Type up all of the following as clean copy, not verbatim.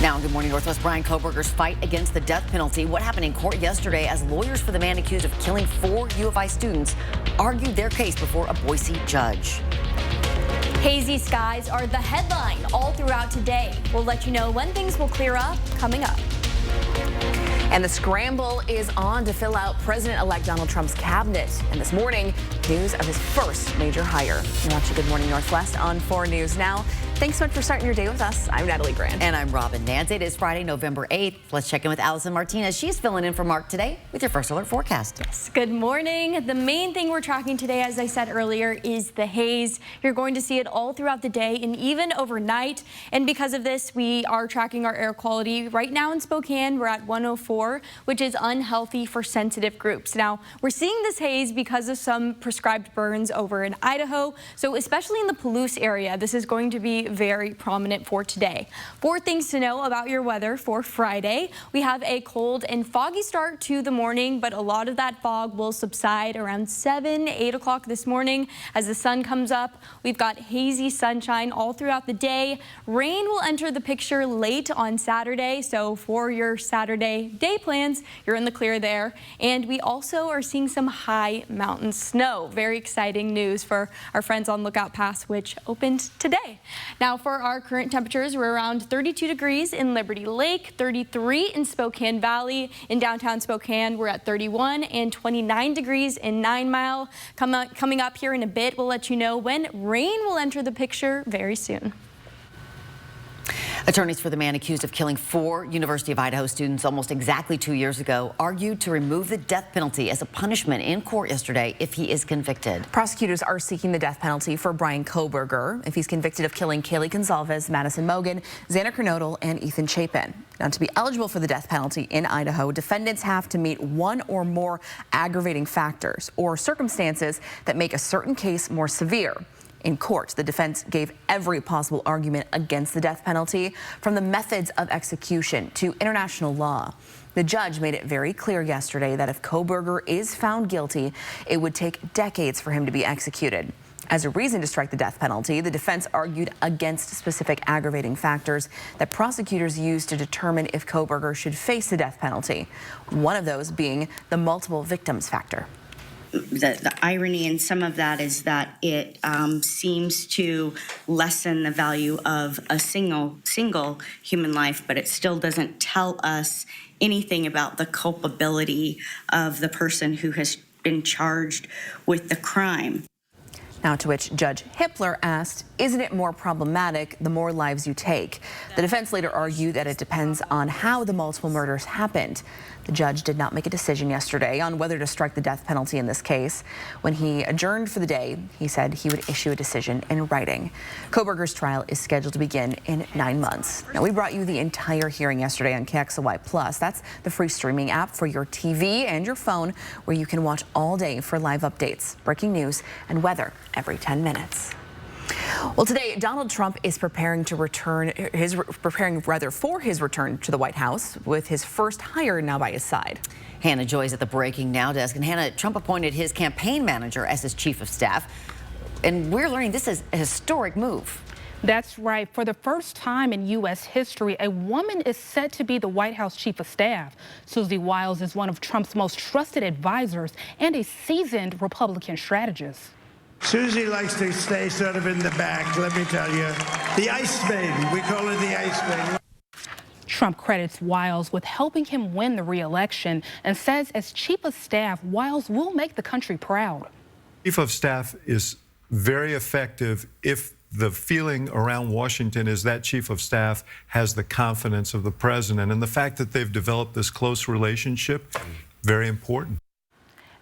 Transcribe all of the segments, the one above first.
Now, Good Morning Northwest. Bryan Kohberger's fight against the death penalty. What happened in court yesterday as lawyers for the man accused of killing 4 U of I students argued their case before a Boise judge. Hazy skies are the headline all throughout today. We'll let you know when things will clear up coming up. And the scramble is on to fill out President-elect Donald Trump's cabinet. And this morning, news of his first major hire. You're watching Good Morning Northwest on 4 News Now. Thanks so much for starting your day with us. I'm Natalie Grant. And I'm Robin Nance. It is Friday, November 8th. Let's check in with Allison Martinez. She's filling in for Mark today with your First Alert forecast. Yes, good morning. The main thing we're tracking today, as I said earlier, is the haze. You're going to see it all throughout the day and even overnight. And because of this, we are tracking our air quality. Right now in Spokane, we're at 104, which is unhealthy for sensitive groups. Now, we're seeing this haze because of some prescribed burns over in Idaho. So especially in the Palouse area, this is going to be very prominent for today. 4 things to know about your weather for Friday. We have a cold and foggy start to the morning, but a lot of that fog will subside around 7, 8 o'clock this morning as the sun comes up. We've got hazy sunshine all throughout the day. Rain will enter the picture late on Saturday, so for your Saturday day plans, you're in the clear there. And we also are seeing some high mountain snow. Very exciting news for our friends on Lookout Pass, which opened today. Now for our current temperatures, we're around 32 degrees in Liberty Lake, 33 in Spokane Valley. In downtown Spokane, we're at 31 and 29 degrees in 9 Mile. Coming up here in a bit, we'll let you know when rain will enter the picture very soon. Attorneys for the man accused of killing 4 University of Idaho students almost exactly 2 years ago argued to remove the death penalty as a punishment in court yesterday if he is convicted. Prosecutors are seeking the death penalty for Bryan Kohberger if he's convicted of killing Kaylee Gonzalez, Madison Mogen, Xander Kernodle, and Ethan Chapin. Now, to be eligible for the death penalty in Idaho, defendants have to meet 1 or more aggravating factors or circumstances that make a certain case more severe. In court, the defense gave every possible argument against the death penalty, from the methods of execution to international law. The judge made it very clear yesterday that if Kohberger is found guilty, it would take decades for him to be executed. As a reason to strike the death penalty, the defense argued against specific aggravating factors that prosecutors used to determine if Kohberger should face the death penalty, one of those being the multiple victims factor. The irony in some of that is that it seems to lessen the value of a single human life, but it still doesn't tell us anything about the culpability of the person who has been charged with the crime. Now, to which Judge Hippler asked, isn't it more problematic the more lives you take? The defense later argued that it depends on how the multiple murders happened. The judge did not make a decision yesterday on whether to strike the death penalty in this case. When he adjourned for the day, he said he would issue a decision in writing. Kohberger's trial is scheduled to begin in 9 months. Now, we brought you the entire hearing yesterday on KXLY+. That's the free streaming app for your TV and your phone, where you can watch all day for live updates, breaking news, and weather every 10 minutes. Well, today, Donald Trump is preparing for his return to the White House, with his first hire now by his side. Hannah Joy's at the Breaking Now desk. And Hannah, Trump appointed his campaign manager as his chief of staff. And we're learning this is a historic move. That's right. For the first time in U.S. history, a woman is set to be the White House chief of staff. Susie Wiles is one of Trump's most trusted advisors and a seasoned Republican strategist. Susie likes to stay sort of in the back, let me tell you. The ice baby, we call her the ice baby. Trump credits Wiles with helping him win the re-election and says as chief of staff, Wiles will make the country proud. Chief of staff is very effective if the feeling around Washington is that chief of staff has the confidence of the president. And the fact that they've developed this close relationship, very important.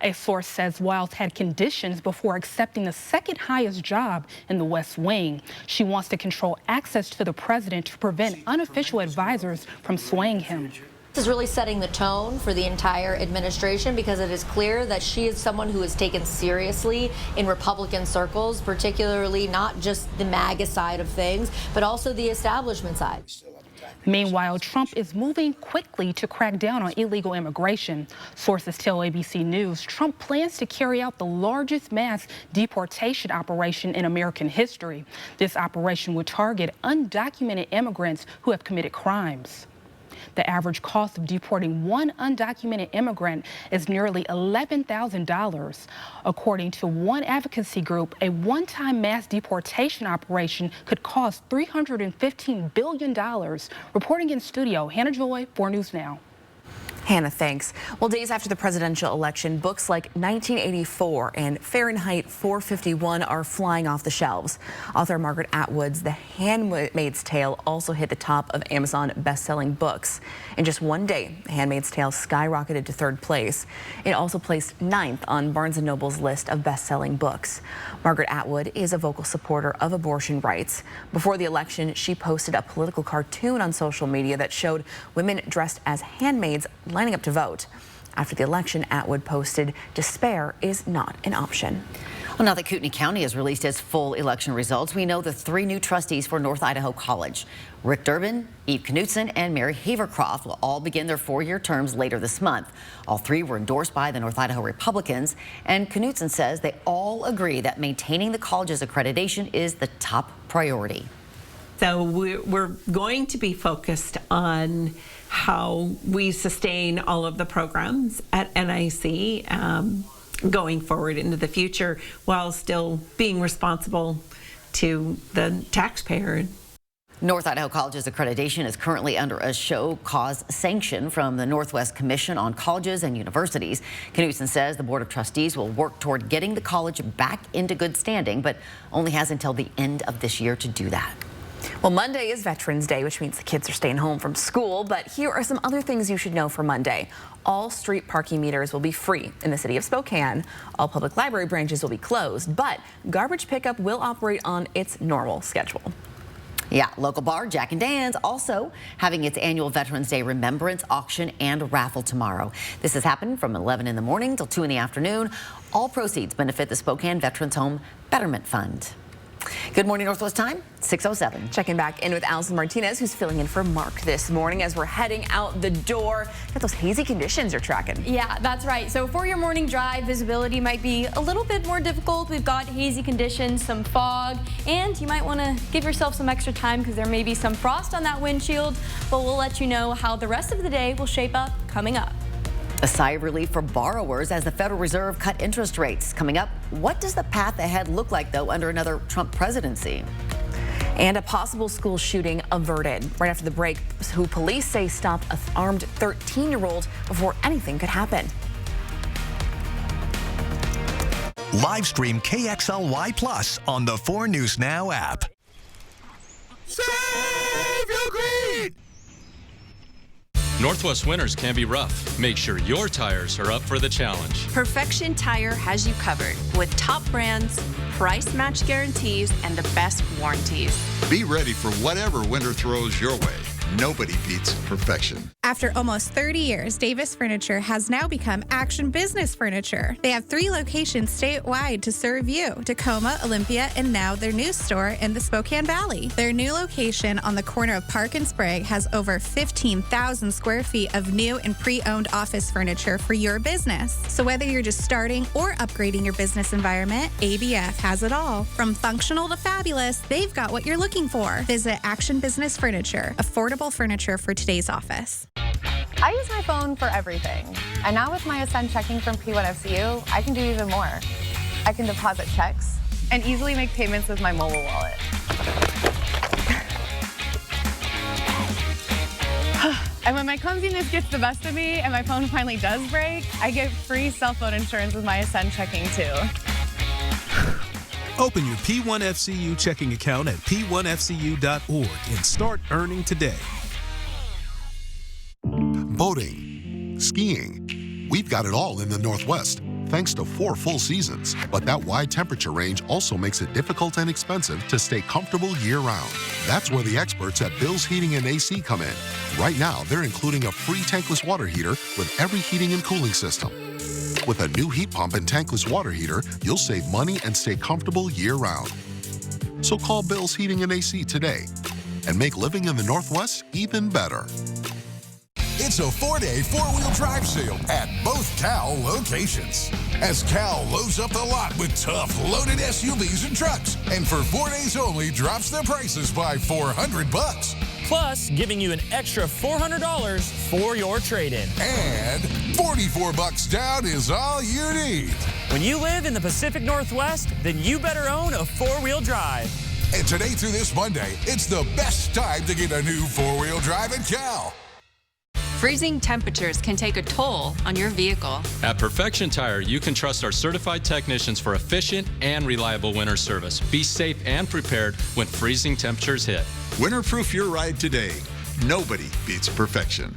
A source says Wiles had conditions before accepting the second highest job in the West Wing. She wants to control access to the president to prevent unofficial advisors from swaying him. This is really setting the tone for the entire administration, because it is clear that she is someone who is taken seriously in Republican circles, particularly not just the MAGA side of things, but also the establishment side. Meanwhile, Trump is moving quickly to crack down on illegal immigration. Sources tell ABC News Trump plans to carry out the largest mass deportation operation in American history. This operation would target undocumented immigrants who have committed crimes. The average cost of deporting one undocumented immigrant is nearly $11,000. According to one advocacy group, a one-time mass deportation operation could cost $315 billion. Reporting in studio, Hannah Joy, 4 News Now. Hannah, thanks. Well, days after the presidential election, books like 1984 and Fahrenheit 451 are flying off the shelves. Author Margaret Atwood's The Handmaid's Tale also hit the top of Amazon best-selling books. In just one day, The Handmaid's Tale skyrocketed to 3rd place. It also placed 9th on Barnes & Noble's list of best-selling books. Margaret Atwood is a vocal supporter of abortion rights. Before the election, she posted a political cartoon on social media that showed women dressed as handmaids lining up to vote. After the election, Atwood posted, "Despair is not an option." Well, now that Kootenai County has released its full election results, we know the 3 new trustees for North Idaho College. Rick Durbin, Eve Knutson, and Mary Havercroft will all begin their 4-year terms later this month. All 3 were endorsed by the North Idaho Republicans, and Knutson says they all agree that maintaining the college's accreditation is the top priority. So we're going to be focused on how we sustain all of the programs at NIC going forward into the future while still being responsible to the taxpayer. North Idaho College's accreditation is currently under a show cause sanction from the Northwest Commission on Colleges and Universities. Knutson says the Board of Trustees will work toward getting the college back into good standing, but only has until the end of this year to do that. Well, Monday is Veterans Day, which means the kids are staying home from school. But here are some other things you should know for Monday. All street parking meters will be free in the city of Spokane. All public library branches will be closed, but garbage pickup will operate on its normal schedule. Yeah, local bar Jack and Dan's also having its annual Veterans Day Remembrance Auction and Raffle tomorrow. This is happening from 11 in the morning till 2 in the afternoon. All proceeds benefit the Spokane Veterans Home Betterment Fund. Good morning, Northwest time, 6:07. Checking back in with Allison Martinez, who's filling in for Mark this morning as we're heading out the door. Got those hazy conditions you're tracking. Yeah, that's right. So for your morning drive, visibility might be a little bit more difficult. We've got hazy conditions, some fog, and you might want to give yourself some extra time because there may be some frost on that windshield, but we'll let you know how the rest of the day will shape up coming up. A sigh of relief for borrowers as the Federal Reserve cut interest rates. Coming up, what does the path ahead look like, though, under another Trump presidency? And a possible school shooting averted. Right after the break, who police say stopped an armed 13-year-old before anything could happen. Live stream KXLY Plus on the 4 News Now app. Save your greed! Northwest winters can be rough. Make sure your tires are up for the challenge. Perfection Tire has you covered with top brands, price match guarantees, and the best warranties. Be ready for whatever winter throws your way. Nobody beats perfection. After almost 30 years, Davis Furniture has now become Action Business Furniture. They have 3 locations statewide to serve you: Tacoma, Olympia, and now their new store in the Spokane Valley. Their new location on the corner of Park and Sprague has over 15,000 square feet of new and pre-owned office furniture for your business. So whether you're just starting or upgrading your business environment, ABF has it all. From functional to fabulous, they've got what you're looking for. Visit Action Business Furniture, affordable furniture for today's office. I use my phone for everything. And now with my Ascend checking from P1FCU, I can do even more. I can deposit checks and easily make payments with my mobile wallet. And when my clumsiness gets the best of me and my phone finally does break, I get free cell phone insurance with my Ascend checking too. Open your P1FCU checking account at p1fcu.org and start earning today. Boating, skiing, we've got it all in the Northwest, thanks to 4 full seasons. But that wide temperature range also makes it difficult and expensive to stay comfortable year-round. That's where the experts at Bill's Heating and AC come in. Right now, they're including a free tankless water heater with every heating and cooling system. With a new heat pump and tankless water heater, you'll save money and stay comfortable year-round. So call Bill's Heating and AC today. and make living in the Northwest even better. It's a 4-day four-wheel drive sale at both Cal locations. As Cal loads up the lot with tough, loaded SUVs and trucks, and for 4 days only drops their prices by $400. Plus, giving you an extra $400 for your trade-in. And $44 down is all you need. When you live in the Pacific Northwest, then you better own a four-wheel drive. And today through this Monday, it's the best time to get a new four-wheel drive at Cal. Freezing temperatures can take a toll on your vehicle. At Perfection Tire, you can trust our certified technicians for efficient and reliable winter service. Be safe and prepared when freezing temperatures hit. Winterproof your ride today. Nobody beats perfection.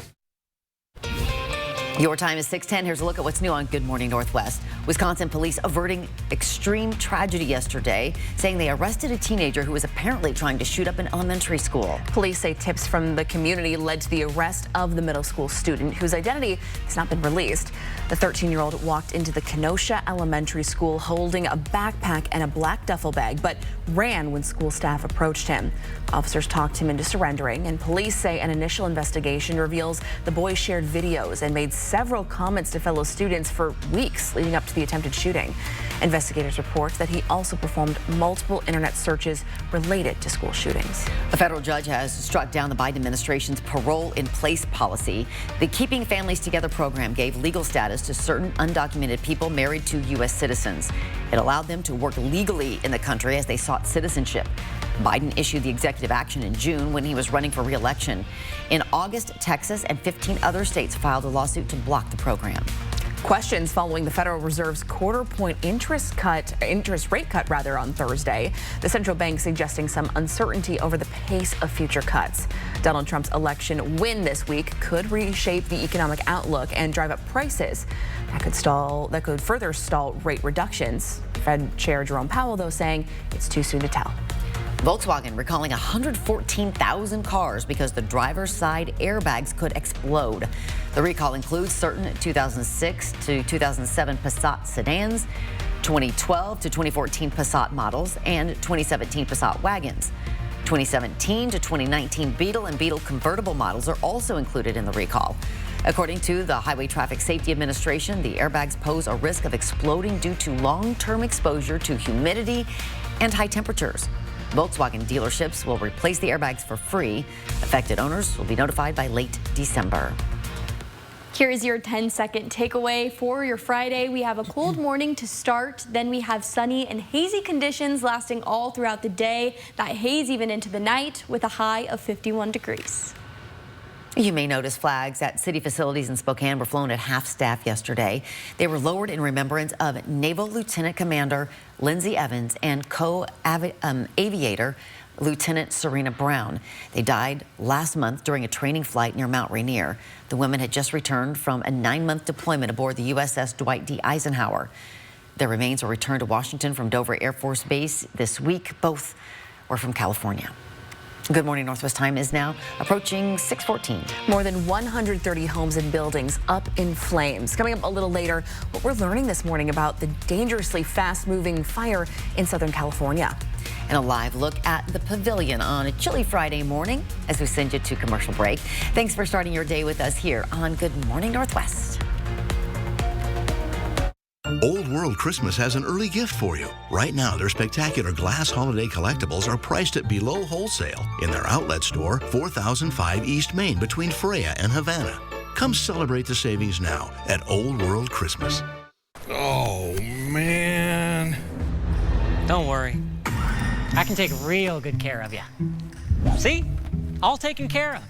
Your time is 6:10. Here's a look at what's new on Good Morning Northwest. Wisconsin police averting extreme tragedy yesterday, saying they arrested a teenager who was apparently trying to shoot up an elementary school. Police say tips from the community led to the arrest of the middle school student, whose identity has not been released. The 13-year-old walked into the Kenosha Elementary School holding a backpack and a black duffel bag, but ran when school staff approached him. Officers talked him into surrendering, and police say an initial investigation reveals the boy shared videos and made several comments to fellow students for weeks leading up to the attempted shooting. Investigators report that he also performed multiple internet searches related to school shootings. A federal judge has struck down the Biden administration's parole in place policy. The Keeping Families Together program gave legal status to certain undocumented people married to U.S. citizens. It allowed them to work legally in the country as they sought citizenship. Biden issued the executive action in June when he was running for re-election. In August, Texas and 15 other states filed a lawsuit to block the program. Questions following the Federal Reserve's quarter-point interest rate cut on Thursday. The central bank suggesting some uncertainty over the pace of future cuts. Donald Trump's election win this week could reshape the economic outlook and drive up prices. That could further stall rate reductions. Fed Chair Jerome Powell, though, saying it's too soon to tell. Volkswagen recalling 114,000 cars because the driver's side airbags could explode. The recall includes certain 2006 to 2007 Passat sedans, 2012 to 2014 Passat models, and 2017 Passat wagons. 2017 to 2019 Beetle and Beetle convertible models are also included in the recall. According to the Highway Traffic Safety Administration, the airbags pose a risk of exploding due to long-term exposure to humidity and high temperatures. Volkswagen dealerships will replace the airbags for free. Affected owners will be notified by late December. Here's your 10-second takeaway for your Friday. We have a cold morning to start. Then we have sunny and hazy conditions lasting all throughout the day. That haze even into the night with a high of 51 degrees. You may notice flags at city facilities in Spokane were flown at half staff yesterday. They were lowered in remembrance of Naval Lieutenant Commander Lindsay Evans and co-aviator Lieutenant Serena Brown. They died last month during a training flight near Mount Rainier. The women had just returned from a 9-month deployment aboard the USS Dwight D. Eisenhower. Their remains were returned to Washington from Dover Air Force Base this week. Both were from California. Good Morning Northwest time is now approaching 6:14. More than 130 homes and buildings up in flames. Coming up a little later, what we're learning this morning about the dangerously fast-moving fire in Southern California. And a live look at the pavilion on a chilly Friday morning as we send you to commercial break. Thanks for starting your day with us here on Good Morning Northwest. Old World Christmas has an early gift for you. Right now, their spectacular glass holiday collectibles are priced at below wholesale in their outlet store, 4005 East Main between Freya and Havana. Come celebrate the savings now at Old World Christmas. Oh, man. Don't worry. I can take real good care of you. See? All taken care of.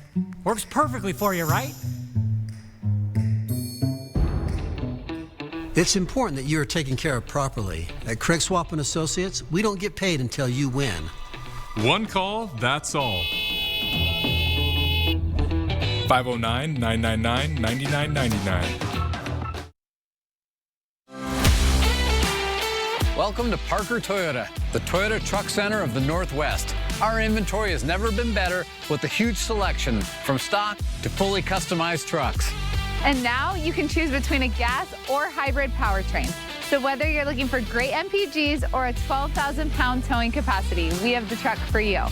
Works perfectly for you, right? It's important that you are taken care of properly. At Craig Swap & Associates, we don't get paid until you win. One call, that's all. 509-999-9999. Welcome to Parker Toyota, the Toyota Truck Center of the Northwest. Our inventory has never been better with a huge selection from stock to fully customized trucks. And now you can choose between a gas or hybrid powertrain. So whether you're looking for great MPGs or a 12,000-pound towing capacity, we have the truck for you.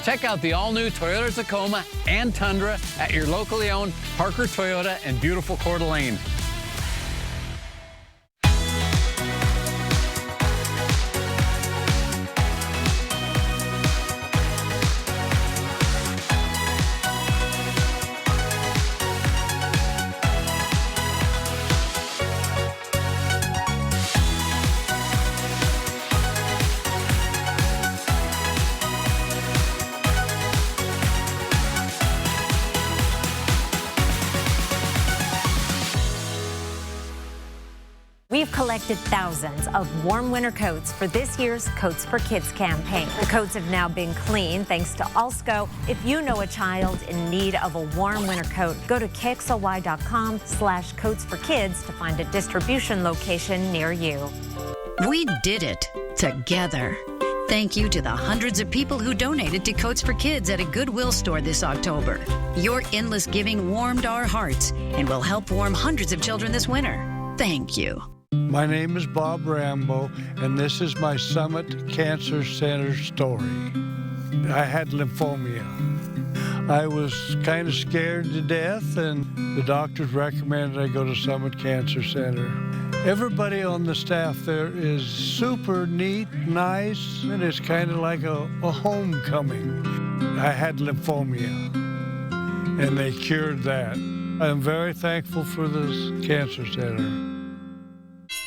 Check out the all-new Toyota Tacoma and Tundra at your locally owned Parker Toyota in beautiful Coeur d'Alene. We've collected thousands of warm winter coats for this year's Coats for Kids campaign. The coats have now been cleaned thanks to Alsco. If you know a child in need of a warm winter coat, go to KXLY.com/coatsforkids to find a distribution location near you. We did it together. Thank you to the hundreds of people who donated to Coats for Kids at a Goodwill store this October. Your endless giving warmed our hearts and will help warm hundreds of children this winter. Thank you. My name is Bob Rambo, and this is my Summit Cancer Center story. I had lymphoma. I was kind of scared to death, and the doctors recommended I go to Summit Cancer Center. Everybody on the staff there is super neat, nice, and it's kind of like a homecoming. I had lymphoma, and they cured that. I'm very thankful for this cancer center.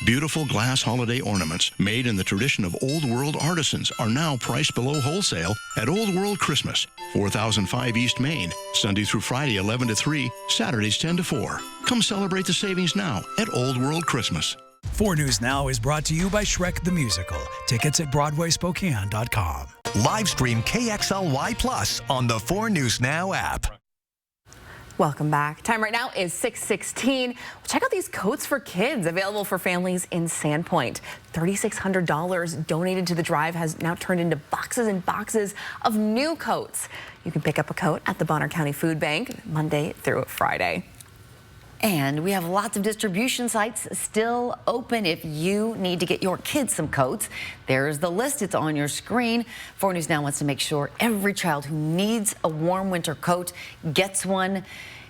Beautiful glass holiday ornaments made in the tradition of Old World artisans are now priced below wholesale at Old World Christmas, 4005 East Main, Sunday through Friday 11 to 3, Saturdays 10 to 4. Come celebrate the savings now at Old World Christmas. 4 News Now is brought to you by Shrek the Musical. Tickets at BroadwaySpokane.com. Live stream KXLY Plus on the 4 News Now app. Welcome back. Time right now is 6:16. Check out these Coats for Kids available for families in Sandpoint. $3,600 donated to the drive has now turned into boxes and boxes of new coats. You can pick up a coat at the Bonner County Food Bank Monday through Friday. And we have lots of distribution sites still open if you need to get your kids some coats. There's the list. It's on your screen. 4 News Now wants to make sure every child who needs a warm winter coat gets one.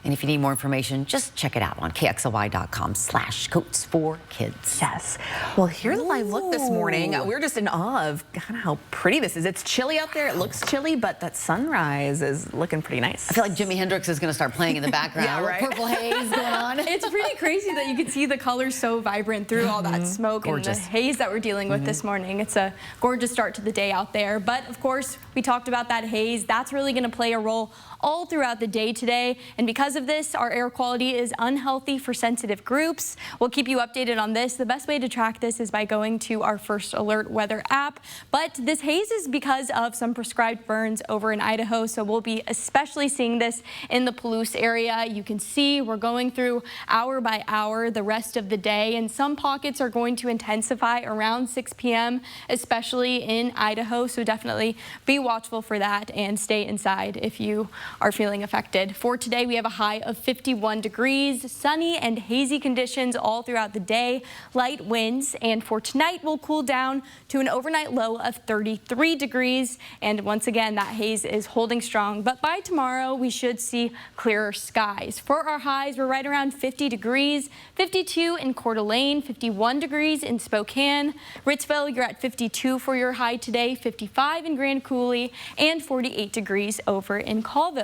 And if you need more information, just check it out on KXLY.com/coatsforkids. Yes. Well, here's a live look this morning. We're just in awe of kind of how pretty this is. It's chilly out there. It looks chilly, but that sunrise is looking pretty nice. I feel like Jimi Hendrix is going to start playing in the background. Yeah, right? Purple haze going on. It's pretty crazy that you can see the colors so vibrant through all that smoke Gorgeous. and the haze that we're dealing with this morning. It's a gorgeous start to the day out there. But of course, we talked about that haze. That's really going to play a role all throughout the day today. And because of this, our air quality is unhealthy for sensitive groups. We'll keep you updated on this. The best way to track this is by going to our First Alert weather app. But this haze is because of some prescribed burns over in Idaho. So we'll be especially seeing this in the Palouse area. You can see we're going through hour by hour the rest of the day. And some pockets are going to intensify around 6 p.m., especially in Idaho. So definitely be watchful for that and stay inside if you are feeling affected. For today, we have a high of 51 degrees, sunny and hazy conditions all throughout the day, light winds, and for tonight, we'll cool down to an overnight low of 33 degrees. And once again, that haze is holding strong, but by tomorrow, we should see clearer skies. For our highs, we're right around 50 degrees, 52 in Coeur d'Alene, 51 degrees in Spokane. Ritzville, you're at 52 for your high today, 55 in Grand Coulee, and 48 degrees over in Colville.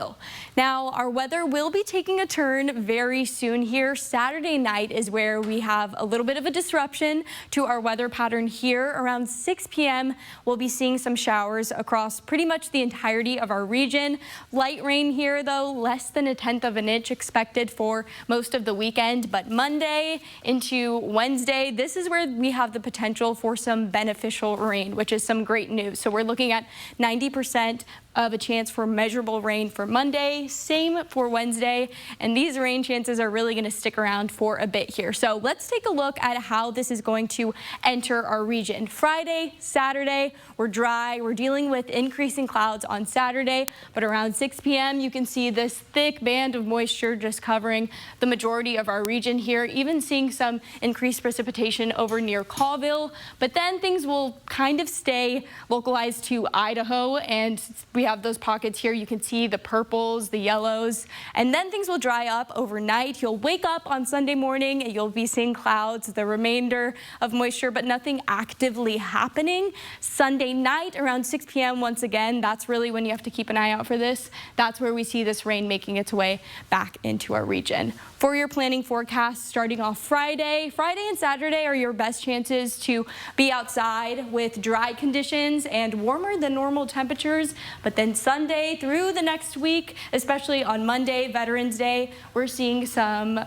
Now, our weather will be taking a turn very soon here. Saturday night is where we have a little bit of a disruption to our weather pattern here. Around 6 p.m., we'll be seeing some showers across pretty much the entirety of our region. Light rain here, though, less than 1/10 of an inch expected for most of the weekend. But Monday into Wednesday, this is where we have the potential for some beneficial rain, which is some great news. So we're looking at 90% of a chance for measurable rain for Monday, same for Wednesday, and these rain chances are really going to stick around for a bit here. So let's take a look at how this is going to enter our region. Friday, Saturday, we're dry. We're dealing with increasing clouds on Saturday, but around 6 p.m. you can see this thick band of moisture just covering the majority of our region here, even seeing some increased precipitation over near Colville, but then things will kind of stay localized to Idaho, and we We have those pockets here. You can see the purples, the yellows, and then things will dry up overnight. You'll wake up on Sunday morning and you'll be seeing clouds, the remainder of moisture, but nothing actively happening. Sunday night around 6 p.m. once again, that's really when you have to keep an eye out for this. That's where we see this rain making its way back into our region. For your planning forecast, starting off Friday and Saturday are your best chances to be outside with dry conditions and warmer than normal temperatures. But then Sunday through the next week, especially on Monday, Veterans Day, we're seeing some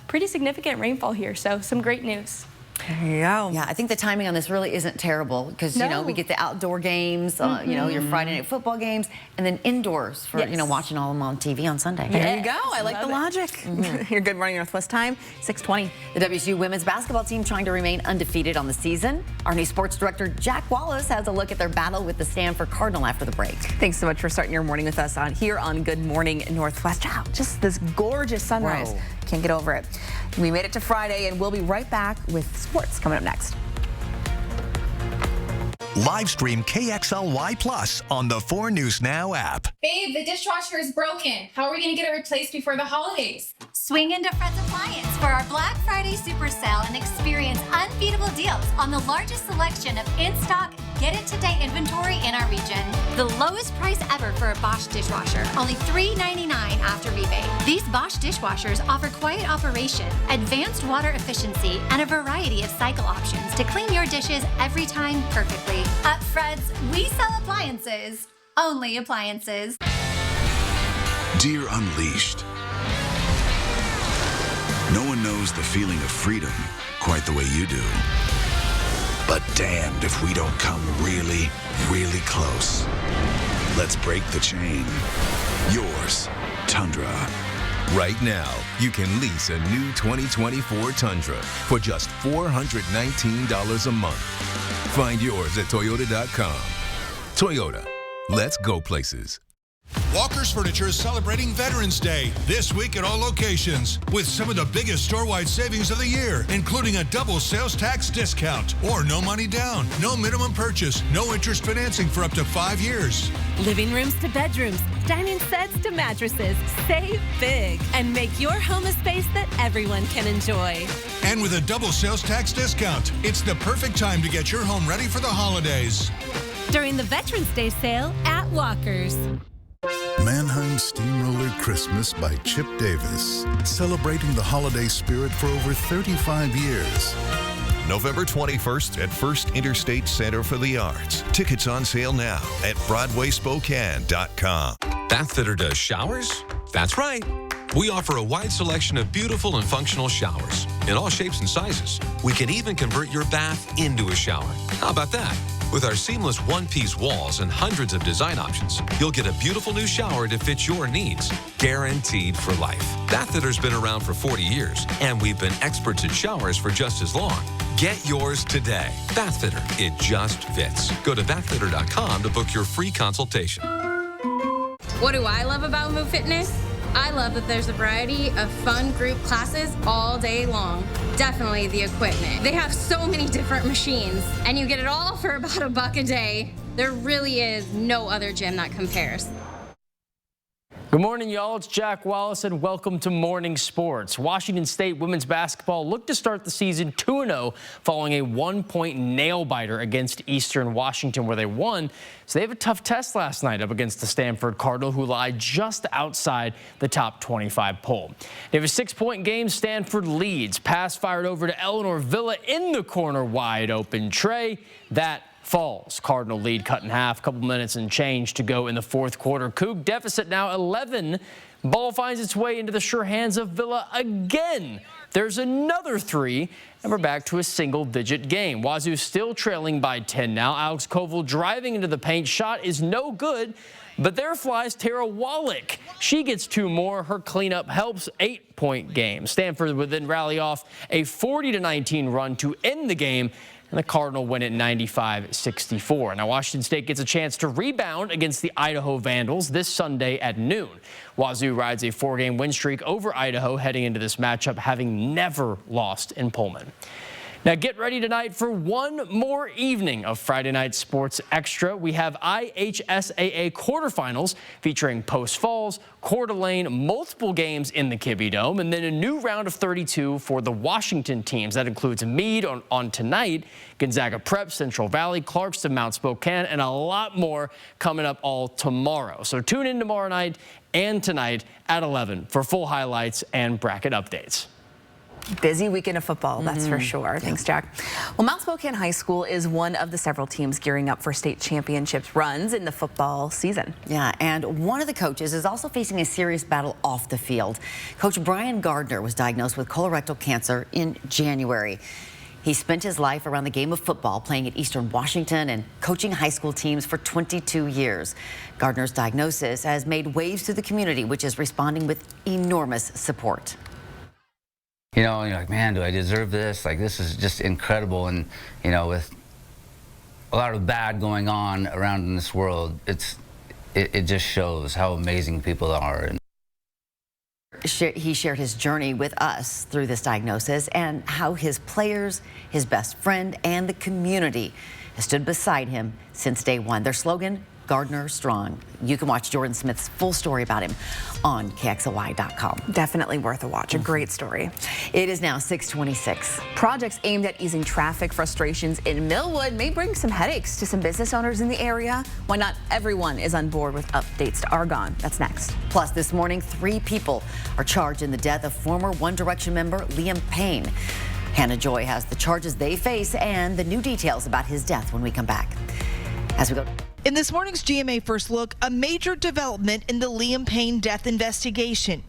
pretty significant rainfall here. So some great news. There you go. Yeah, I think the timing on this really isn't terrible because, you know, we get the outdoor games, you know, your Friday night football games, and then indoors for, you know, watching all of them on TV on Sunday. There you go. I like the logic. Your Good Morning Northwest time, 6:20. The WSU women's basketball team trying to remain undefeated on the season. Our new sports director, Jack Wallace, has a look at their battle with the Stanford Cardinal after the break. Thanks so much for starting your morning with us here on Good Morning Northwest. Wow, just this gorgeous sunrise. Whoa. Can't get over it. We made it to Friday, and we'll be right back with sports coming up next. Live stream KXLY Plus on the 4 News Now app. Babe, the dishwasher is broken. How are we going to get it replaced before the holidays? Swing into Fred's Appliance for our Black Friday Super Sale and experience unbeatable deals on the largest selection of in-stock, get-it-today inventory in our region. The lowest price ever for a Bosch dishwasher, only $3.99 after rebate. These Bosch dishwashers offer quiet operation, advanced water efficiency, and a variety of cycle options to clean your dishes every time perfectly. At Fred's, we sell appliances. Only appliances. Deer Unleashed. No one knows the feeling of freedom quite the way you do. But damned if we don't come really, really close. Let's break the chain. Yours, Tundra. Right now, you can lease a new 2024 Tundra for just $419 a month. Find yours at Toyota.com. Toyota, let's go places. Walker's Furniture is celebrating Veterans Day this week at all locations with some of the biggest store-wide savings of the year, including a double sales tax discount or no money down, no minimum purchase, no interest financing for up to 5 years. Living rooms to bedrooms, dining sets to mattresses. Save big and make your home a space that everyone can enjoy. And with a double sales tax discount, it's the perfect time to get your home ready for the holidays. During the Veterans Day sale at Walker's. Mannheim Steamroller Christmas by Chip Davis, celebrating the holiday spirit for over 35 years. November 21st at First Interstate Center for the Arts. Tickets on sale now at BroadwaySpokane.com. Bathfitter does showers? That's right. We offer a wide selection of beautiful and functional showers in all shapes and sizes. We can even convert your bath into a shower. How about that? With our seamless one-piece walls and hundreds of design options, you'll get a beautiful new shower to fit your needs, guaranteed for life. Bathfitter's been around for 40 years, and we've been experts at showers for just as long. Get yours today. Bathfitter, it just fits. Go to bathfitter.com to book your free consultation. What do I love about Move Fitness? I love that there's a variety of fun group classes all day long. Definitely the equipment. They have so many different machines, and you get it all for about $1 a day. There really is no other gym that compares. Good morning, y'all. It's Jack Wallace, and welcome to Morning Sports. Washington State women's basketball looked to start the season 2-0 following a 1-point nail-biter against Eastern Washington, where they won. So they have a tough test last night up against the Stanford Cardinal, who lie just outside the top 25 poll. They have a 6-point game. Stanford leads. Pass fired over to Eleanor Villa in the corner, wide open tray. That falls. Cardinal lead cut in half. Couple minutes and change to go in the fourth quarter. Coug deficit now 11. Ball finds its way into the sure hands of Villa again. There's another 3, and we're back to a single-digit game. Wazoo still trailing by 10 now. Alex Koval driving into the paint. Shot is no good, but there flies Tara Wallach. She gets 2 more. Her cleanup helps. 8-point game. Stanford would then rally off a 40-19 run to end the game, and the Cardinal win at 95-64. Now, Washington State gets a chance to rebound against the Idaho Vandals this Sunday at noon. Wazoo rides a 4-game win streak over Idaho heading into this matchup, having never lost in Pullman. Now get ready tonight for one more evening of Friday Night Sports Extra. We have IHSAA quarterfinals featuring Post Falls, Coeur d'Alene, multiple games in the Kibbe Dome, and then a new round of 32 for the Washington teams. That includes Meade on tonight, Gonzaga Prep, Central Valley, Clarkston, Mount Spokane, and a lot more coming up all tomorrow. So tune in tomorrow night and tonight at 11 for full highlights and bracket updates. Busy weekend of football, that's for sure. Thanks, Jack. Well, Mount Spokane High School is one of the several teams gearing up for state championships runs in the football season. Yeah, and one of the coaches is also facing a serious battle off the field. Coach Brian Gardner was diagnosed with colorectal cancer in January. He spent his life around the game of football, playing at Eastern Washington and coaching high school teams for 22 years. Gardner's diagnosis has made waves through the community, which is responding with enormous support. You know, you're like, man, do I deserve this? Like, this is just incredible. And, you know, with a lot of bad going on around in this world, it just shows how amazing people are. He shared his journey with us through this diagnosis and how his players, his best friend, and the community has stood beside him since day one. Their slogan, Gardner Strong. You can watch Jordan Smith's full story about him on KXLY.com. Definitely worth a watch. A great story. It is now 6:26. Projects aimed at easing traffic frustrations in Millwood may bring some headaches to some business owners in the area. Why not everyone is on board with updates to Argonne? That's next. Plus, this morning, 3 people are charged in the death of former One Direction member Liam Payne. Hannah Joy has the charges they face and the new details about his death when we come back. As we go. In this morning's GMA First Look, a major development in the Liam Payne death investigation.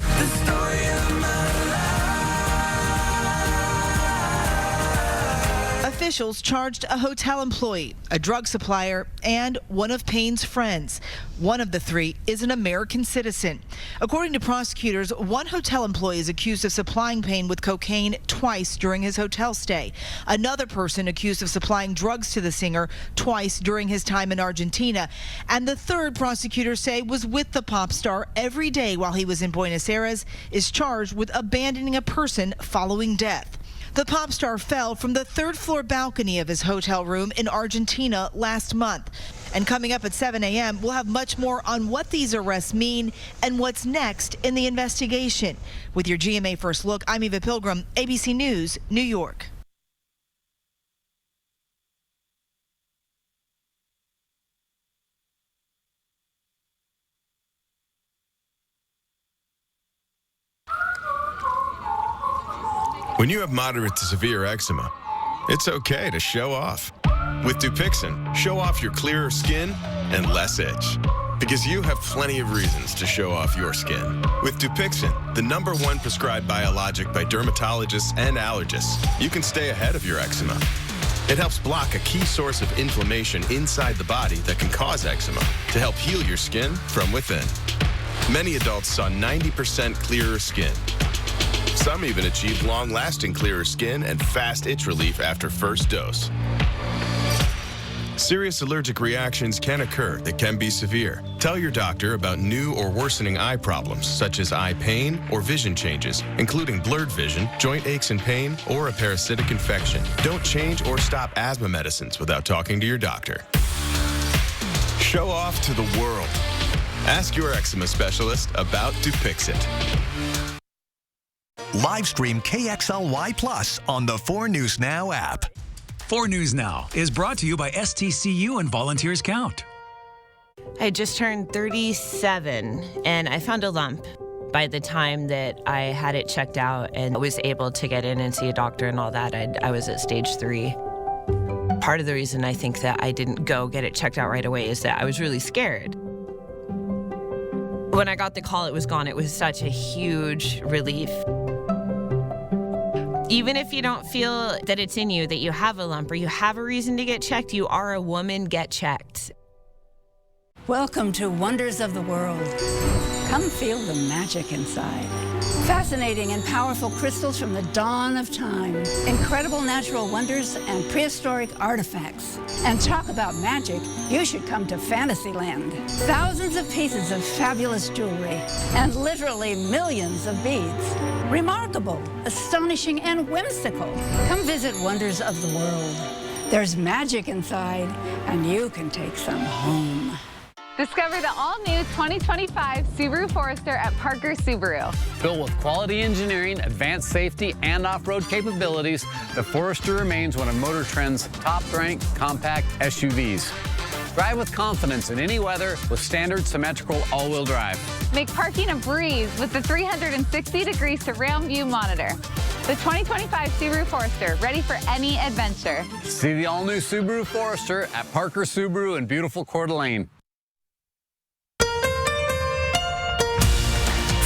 Officials charged a hotel employee, a drug supplier, and one of Payne's friends. One of the 3 is an American citizen. According to prosecutors, one hotel employee is accused of supplying Payne with cocaine twice during his hotel stay. Another person accused of supplying drugs to the singer twice during his time in Argentina. And the third, prosecutors say, was with the pop star every day while he was in Buenos Aires, is charged with abandoning a person following death. The pop star fell from the 3rd floor balcony of his hotel room in Argentina last month. And coming up at 7 a.m., we'll have much more on what these arrests mean and what's next in the investigation. With your GMA First Look, I'm Eva Pilgrim, ABC News, New York. When you have moderate to severe eczema, it's okay to show off. With Dupixent, show off your clearer skin and less itch. Because you have plenty of reasons to show off your skin. With Dupixent, the #1 prescribed biologic by dermatologists and allergists, you can stay ahead of your eczema. It helps block a key source of inflammation inside the body that can cause eczema to help heal your skin from within. Many adults saw 90% clearer skin. Some even achieved long-lasting clearer skin and fast itch relief after first dose. Serious allergic reactions can occur that can be severe. Tell your doctor about new or worsening eye problems, such as eye pain or vision changes, including blurred vision, joint aches and pain, or a parasitic infection. Don't change or stop asthma medicines without talking to your doctor. Show off to the world. Ask your eczema specialist about Dupixent. Live stream KXLY Plus on the 4 News Now app. 4 News Now is brought to you by STCU and Volunteers Count. I just turned 37 and I found a lump. By the time that I had it checked out and was able to get in and see a doctor and all that, I was at stage 3. Part of the reason I think that I didn't go get it checked out right away is that I was really scared. When I got the call, it was gone. It was such a huge relief. Even if you don't feel that it's in you, that you have a lump or you have a reason to get checked, you are a woman, get checked. Welcome to Wonders of the World. Come feel the magic inside. Fascinating and powerful crystals from the dawn of time. Incredible natural wonders and prehistoric artifacts. And talk about magic, you should come to Fantasyland. Thousands of pieces of fabulous jewelry and literally millions of beads. Remarkable, astonishing, and whimsical. Come visit Wonders of the World. There's magic inside, and you can take some home. Discover the all-new 2025 Subaru Forester at Parker Subaru. Built with quality engineering, advanced safety, and off-road capabilities, the Forester remains one of Motor Trend's top-ranked compact SUVs. Drive with confidence in any weather with standard symmetrical all-wheel drive. Make parking a breeze with the 360-degree surround view monitor. The 2025 Subaru Forester, ready for any adventure. See the all-new Subaru Forester at Parker Subaru in beautiful Coeur d'Alene.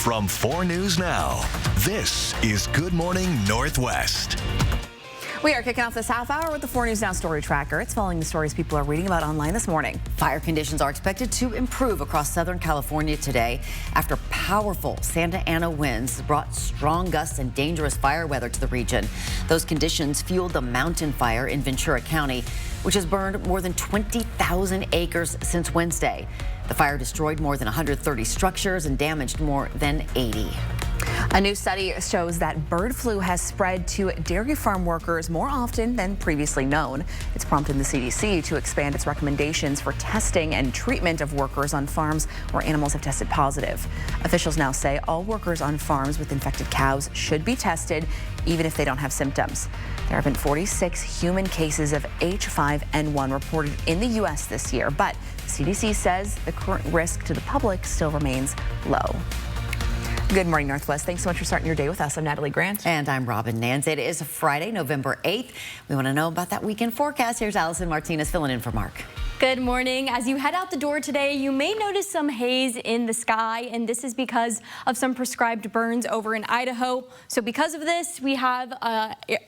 From 4 News Now, this is Good Morning Northwest. We are kicking off this half hour with the 4 News Now Story Tracker. It's following the stories people are reading about online this morning. Fire conditions are expected to improve across Southern California today after powerful Santa Ana winds brought strong gusts and dangerous fire weather to the region. Those conditions fueled the mountain fire in Ventura County, which has burned more than 20,000 acres since Wednesday. The fire destroyed more than 130 structures and damaged more than 80. A new study shows that bird flu has spread to dairy farm workers more often than previously known. It's prompted the CDC to expand its recommendations for testing and treatment of workers on farms where animals have tested positive. Officials now say all workers on farms with infected cows should be tested, even if they don't have symptoms. There have been 46 human cases of H5N1 reported in the U.S. this year, but the CDC says the current risk to the public still remains low. Good morning, Northwest. Thanks so much for starting your day with us. I'm Natalie Grant. And I'm Robin Nance. It is Friday, November 8th. We want to know about that weekend forecast. Here's Allison Martinez filling in for Mark. Good morning. As you head out the door today, you may notice some haze in the sky, and this is because of some prescribed burns over in Idaho. So because of this, we have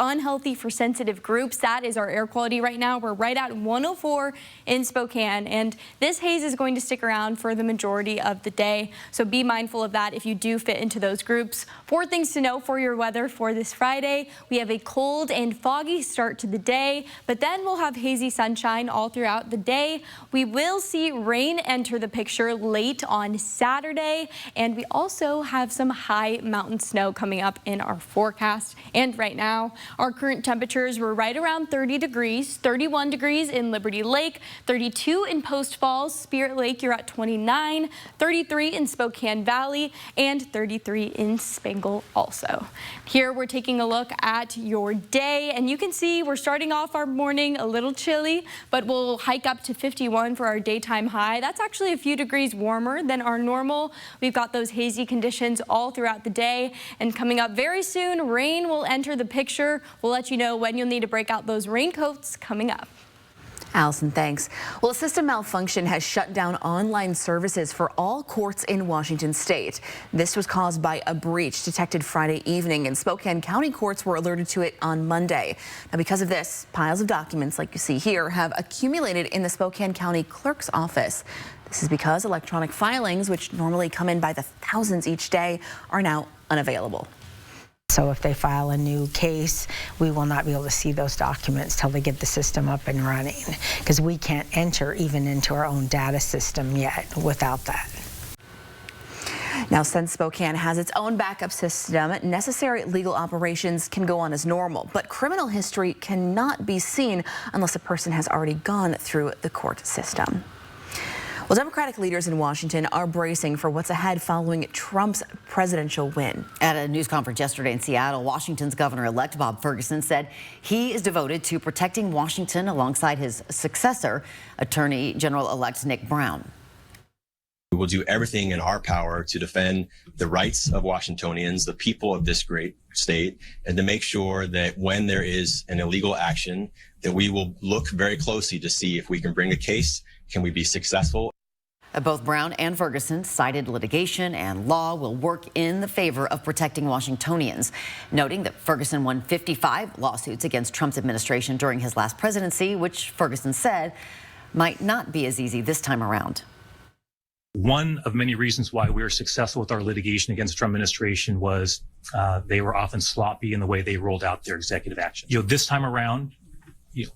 unhealthy for sensitive groups. That is our air quality right now. We're right at 104 in Spokane, and this haze is going to stick around for the majority of the day. So be mindful of that if you do fit into those groups. 4 things to know for your weather for this Friday. We have a cold and foggy start to the day, but then we'll have hazy sunshine all throughout the day. We will see rain enter the picture late on Saturday, and we also have some high mountain snow coming up in our forecast. And right now, our current temperatures were right around 30 degrees, 31 degrees in Liberty Lake, 32 in Post Falls, Spirit Lake, you're at 29, 33 in Spokane Valley, and 33 in Spangle also. Here we're taking a look at your day, and you can see we're starting off our morning a little chilly, but we'll hike up to 51 for our daytime high. That's actually a few degrees warmer than our normal. We've got those hazy conditions all throughout the day, and coming up very soon, rain will enter the picture. We'll let you know when you'll need to break out those raincoats coming up. Allison, thanks. Well, a system malfunction has shut down online services for all courts in Washington state. This was caused by a breach detected Friday evening, and Spokane County courts were alerted to it on Monday. Now, because of this, piles of documents like you see here have accumulated in the Spokane County Clerk's office. This is because electronic filings, which normally come in by the thousands each day, are now unavailable. So if they file a new case, we will not be able to see those documents till they get the system up and running, because we can't enter even into our own data system yet without that. Now, since Spokane has its own backup system, necessary legal operations can go on as normal, but criminal history cannot be seen unless a person has already gone through the court system. Well, Democratic leaders in Washington are bracing for what's ahead following Trump's presidential win. At a news conference yesterday in Seattle, Washington's governor-elect Bob Ferguson said he is devoted to protecting Washington alongside his successor, Attorney General-elect Nick Brown. We will do everything in our power to defend the rights of Washingtonians, the people of this great state, and to make sure that when there is an illegal action, that we will look very closely to see if we can bring a case. Can we be successful? Both Brown and Ferguson cited litigation and law will work in the favor of protecting Washingtonians, noting that Ferguson won 55 lawsuits against Trump's administration during his last presidency, which Ferguson said might not be as easy this time around. One of many reasons why we were successful with our litigation against the Trump administration was they were often sloppy in the way they rolled out their executive action. This time around,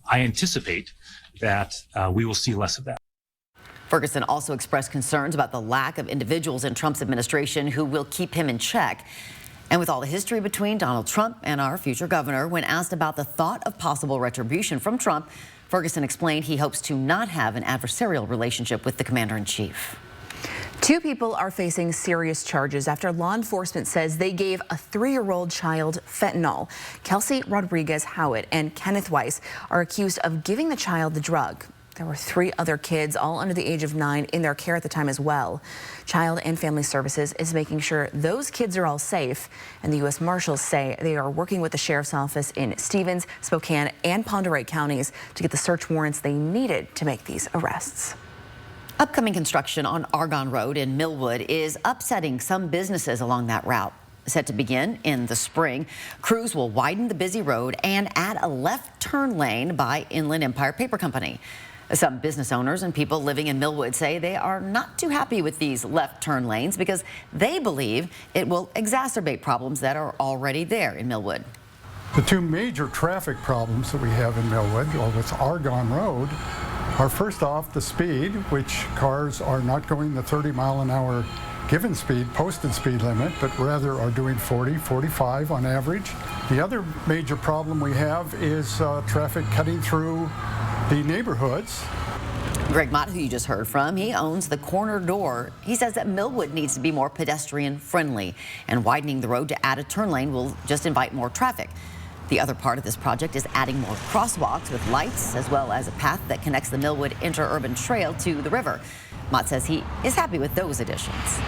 I anticipate that we will see less of that. Ferguson also expressed concerns about the lack of individuals in Trump's administration who will keep him in check. And with all the history between Donald Trump and our future governor, when asked about the thought of possible retribution from Trump, Ferguson explained he hopes to not have an adversarial relationship with the commander-in-chief. 2 people are facing serious charges after law enforcement says they gave a 3-year-old child fentanyl. Kelsey Rodriguez Howitt and Kenneth Weiss are accused of giving the child the drug. There were 3 other kids, all under the age of 9, in their care at the time as well. Child and Family Services is making sure those kids are all safe, and the U.S. Marshals say they are working with the Sheriff's Office in Stevens, Spokane, and Pend Oreille counties to get the search warrants they needed to make these arrests. Upcoming construction on Argonne Road in Millwood is upsetting some businesses along that route. Set to begin in the spring, crews will widen the busy road and add a left turn lane by Inland Empire Paper Company. Some business owners and people living in Millwood say they are not too happy with these left turn lanes because they believe it will exacerbate problems that are already there in Millwood. The 2 major traffic problems that we have in Millwood, with Argonne Road, are first off the speed, which cars are not going the 30-mile-an-hour given speed, posted speed limit, but rather are doing 40, 45 on average. The other major problem we have is traffic cutting through the neighborhoods. Greg Mott, who you just heard from, he owns the Corner Door. He says that Millwood needs to be more pedestrian friendly, and widening the road to add a turn lane will just invite more traffic. The other part of this project is adding more crosswalks with lights, as well as a path that connects the Millwood Interurban Trail to the river. Mott says he is happy with those additions.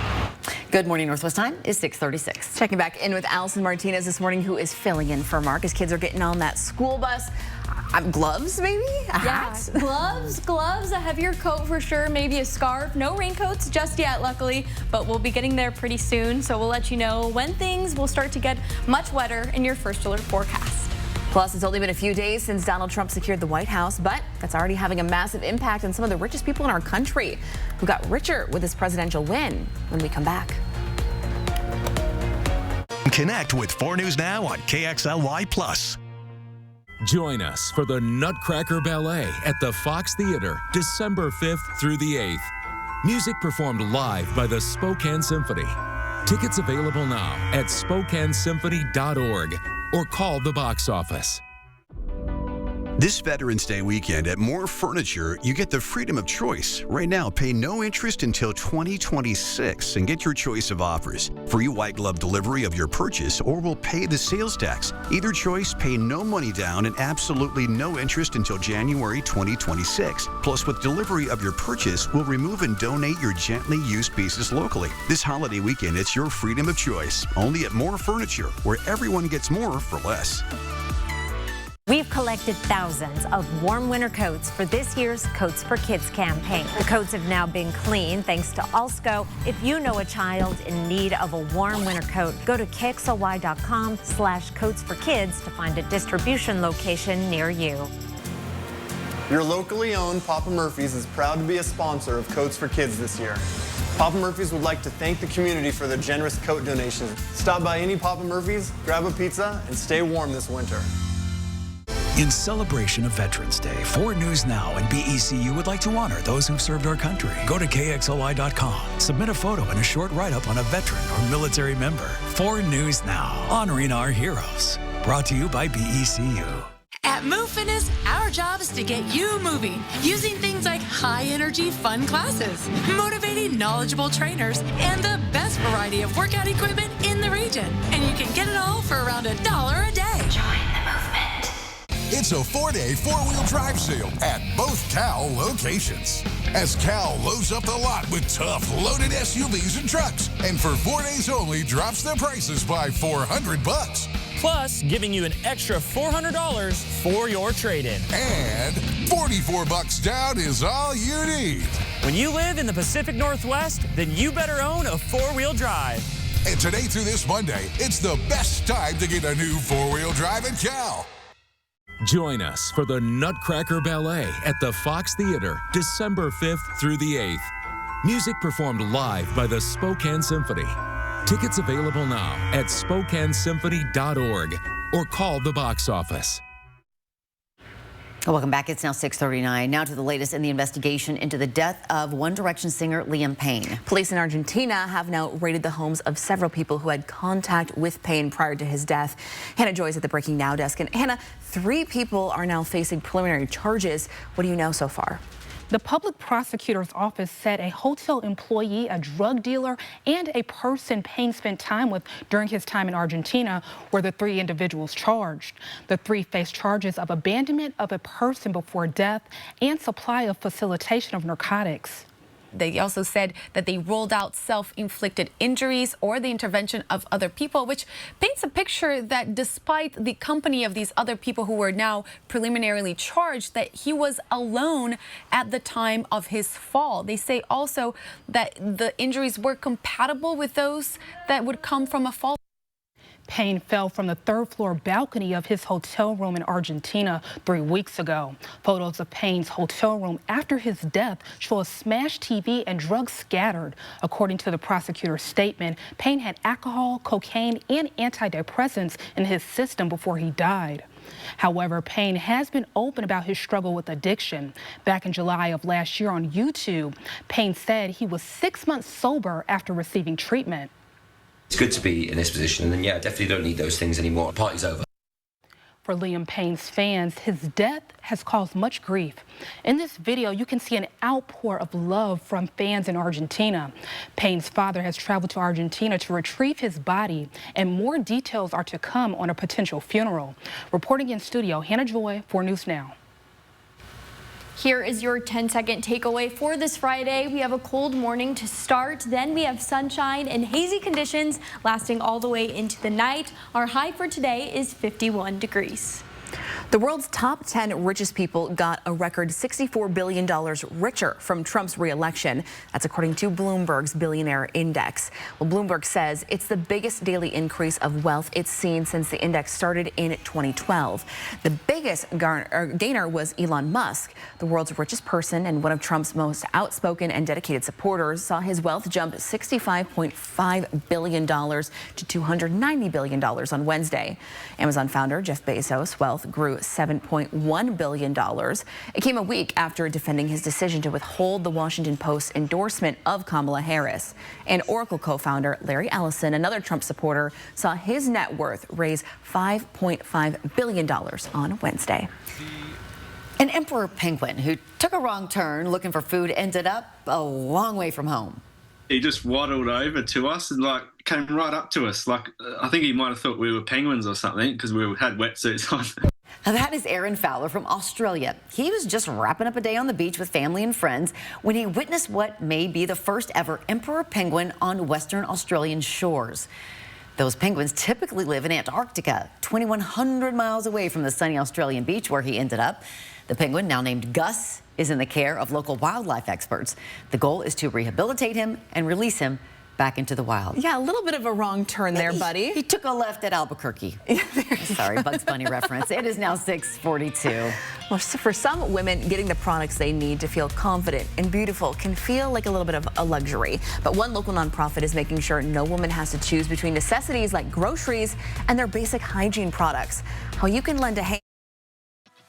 Good morning, Northwest time is 6:36. Checking back in with Allison Martinez this morning, who is filling in for Mark as kids are getting on that school bus. Gloves, maybe? A hat? Yeah, gloves, a heavier coat for sure, maybe a scarf. No raincoats just yet, luckily, but we'll be getting there pretty soon. So we'll let you know when things will start to get much wetter in your first alert forecast. Plus, it's only been a few days since Donald Trump secured the White House, but that's already having a massive impact on some of the richest people in our country who got richer with this presidential win. When we come back. Connect with 4 News Now on KXLY+. Join us for the Nutcracker Ballet at the Fox Theater, December 5th through the 8th. Music performed live by the Spokane Symphony. Tickets available now at SpokaneSymphony.org or call the box office. This Veterans Day weekend at More Furniture, you get the freedom of choice. Right now, pay no interest until 2026 and get your choice of offers. Free white glove delivery of your purchase, or we'll pay the sales tax. Either choice, pay no money down and absolutely no interest until January 2026. Plus, with delivery of your purchase, we'll remove and donate your gently used pieces locally. This holiday weekend, it's your freedom of choice. Only at More Furniture, where everyone gets more for less. We've collected thousands of warm winter coats for this year's Coats for Kids campaign. The coats have now been cleaned thanks to Alsco. If you know a child in need of a warm winter coat, go to KXLY.com/coatsforkids to find a distribution location near you. Your locally owned Papa Murphy's is proud to be a sponsor of Coats for Kids this year. Papa Murphy's would like to thank the community for their generous coat donations. Stop by any Papa Murphy's, grab a pizza, and stay warm this winter. In celebration of Veterans Day, 4 News Now and BECU would like to honor those who've served our country. Go to KXLY.com, submit a photo and a short write-up on a veteran or military member. 4 News Now, honoring our heroes. Brought to you by BECU. At Move Fitness, our job is to get you moving using things like high-energy, fun classes, motivating, knowledgeable trainers, and the best variety of workout equipment in the region. And you can get it all for around $1 a day. Join the movement. It's a 4-day 4-wheel drive sale at both Cal locations. As Cal loads up the lot with tough, loaded SUVs and trucks, and for 4 days only drops their prices by $400. Plus, giving you an extra $400 for your trade-in. And $44 down is all you need. When you live in the Pacific Northwest, then you better own a 4-wheel drive. And today through this Monday, it's the best time to get a new 4-wheel drive at Cal. Join us for the Nutcracker Ballet at the Fox Theater, December 5th through the 8th. Music performed live by the Spokane Symphony. Tickets available now at SpokaneSymphony.org or call the box office. Welcome back. It's now 6:39. Now to the latest in the investigation into the death of One Direction singer Liam Payne. Police in Argentina have now raided the homes of several people who had contact with Payne prior to his death. Hannah Joy's at the Breaking Now desk. And Hannah, 3 people are now facing preliminary charges. What do you know so far? The public prosecutor's office said a hotel employee, a drug dealer, and a person Payne spent time with during his time in Argentina were the 3 individuals charged. The 3 face charges of abandonment of a person before death and supply of facilitation of narcotics. They also said that they ruled out self-inflicted injuries or the intervention of other people, which paints a picture that despite the company of these other people who were now preliminarily charged, that he was alone at the time of his fall. They say also that the injuries were compatible with those that would come from a fall. Payne fell from the 3rd floor balcony of his hotel room in Argentina 3 weeks ago. Photos of Payne's hotel room after his death show a smashed TV and drugs scattered. According to the prosecutor's statement, Payne had alcohol, cocaine, and antidepressants in his system before he died. However, Payne has been open about his struggle with addiction. Back in July of last year on YouTube, Payne said he was 6 months sober after receiving treatment. It's good to be in this position, and yeah, I definitely don't need those things anymore. Party's over. For Liam Payne's fans, his death has caused much grief. In this video, you can see an outpour of love from fans in Argentina. Payne's father has traveled to Argentina to retrieve his body, and more details are to come on a potential funeral. Reporting in studio, Hannah Joy, 4 News Now. Here is your 10-second takeaway for this Friday. We have a cold morning to start. Then we have sunshine and hazy conditions lasting all the way into the night. Our high for today is 51 degrees. The world's top 10 richest people got a record $64 billion richer from Trump's re-election. That's according to Bloomberg's Billionaire Index. Well, Bloomberg says it's the biggest daily increase of wealth it's seen since the index started in 2012. The biggest gainer was Elon Musk. The world's richest person and one of Trump's most outspoken and dedicated supporters saw his wealth jump $65.5 billion to $290 billion on Wednesday. Amazon founder Jeff Bezos' wealth grew $7.1 billion. It came a week after defending his decision to withhold the Washington Post's endorsement of Kamala Harris. And Oracle co-founder Larry Ellison, another Trump supporter, saw his net worth raise $5.5 billion on Wednesday. An emperor penguin who took a wrong turn looking for food ended up a long way from home. He just waddled over to us and came right up to us. I think he might have thought we were penguins or something because we had wetsuits on. Now that is Aaron Fowler from Australia. He was just wrapping up a day on the beach with family and friends when he witnessed what may be the first ever emperor penguin on Western Australian shores. Those penguins typically live in Antarctica, 2,100 miles away from the sunny Australian beach where he ended up. The penguin, now named Gus, is in the care of local wildlife experts. The goal is to rehabilitate him and release him back into the wild. Yeah, a little bit of a wrong turn there, buddy. He took a left at Albuquerque. Sorry, Bugs Bunny reference. It is now 6:42. Well, for some women, getting the products they need to feel confident and beautiful can feel like a little bit of a luxury. But one local nonprofit is making sure no woman has to choose between necessities like groceries and their basic hygiene products. How you can lend a hand.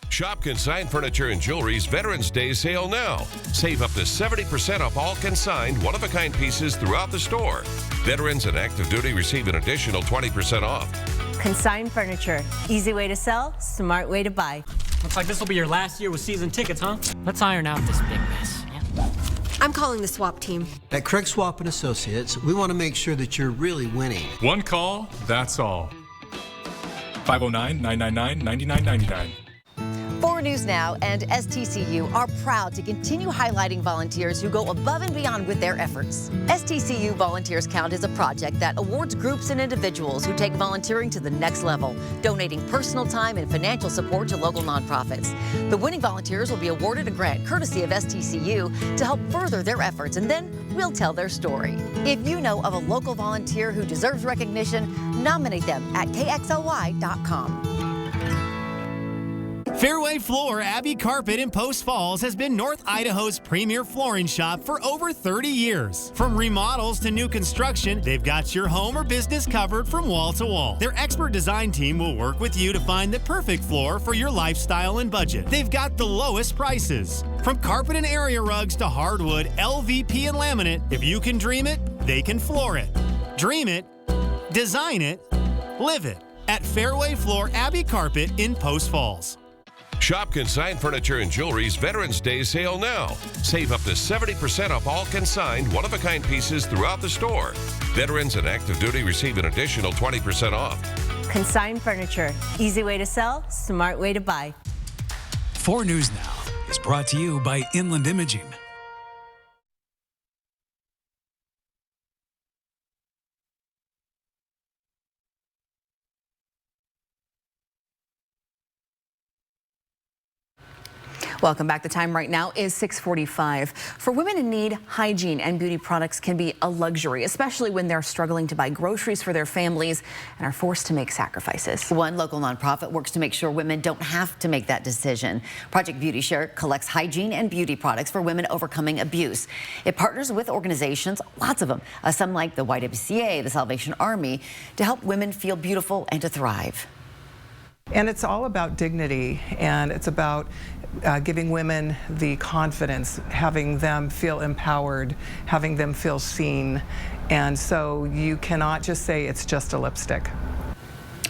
Shop Consigned Furniture and Jewelry's Veterans Day sale now. Save up to 70% off all consigned, one-of-a-kind pieces throughout the store. Veterans and active duty receive an additional 20% off. Consigned Furniture. Easy way to sell, smart way to buy. Looks like this will be your last year with season tickets, huh? Let's iron out this big mess. I'm calling the swap team. At Craig Swap & Associates, we want to make sure that you're really winning. One call, that's all. 509-999-9999. 4 News Now and STCU are proud to continue highlighting volunteers who go above and beyond with their efforts. STCU Volunteers Count is a project that awards groups and individuals who take volunteering to the next level, donating personal time and financial support to local nonprofits. The winning volunteers will be awarded a grant courtesy of STCU to help further their efforts, and then we'll tell their story. If you know of a local volunteer who deserves recognition, nominate them at KXLY.com. Fairway Floor Abbey Carpet in Post Falls has been North Idaho's premier flooring shop for over 30 years. From remodels to new construction, they've got your home or business covered from wall to wall. Their expert design team will work with you to find the perfect floor for your lifestyle and budget. They've got the lowest prices. From carpet and area rugs to hardwood, LVP and laminate, if you can dream it, they can floor it. Dream it, design it, live it at Fairway Floor Abbey Carpet in Post Falls. Shop Consigned Furniture and Jewelry's Veterans Day sale now. Save up to 70% off all consigned, one-of-a-kind pieces throughout the store. Veterans and active duty receive an additional 20% off. Consigned Furniture. Easy way to sell, smart way to buy. 4 News Now is brought to you by Inland Imaging. Welcome back. The time right now is 6:45. For women in need, hygiene and beauty products can be a luxury, especially when they're struggling to buy groceries for their families and are forced to make sacrifices. One local nonprofit works to make sure women don't have to make that decision. Project Beauty Share collects hygiene and beauty products for women overcoming abuse. It partners with organizations, lots of them, some like the YWCA, the Salvation Army, to help women feel beautiful and to thrive. And it's all about dignity, and it's about giving women the confidence, having them feel empowered, having them feel seen. And so you cannot just say it's just a lipstick.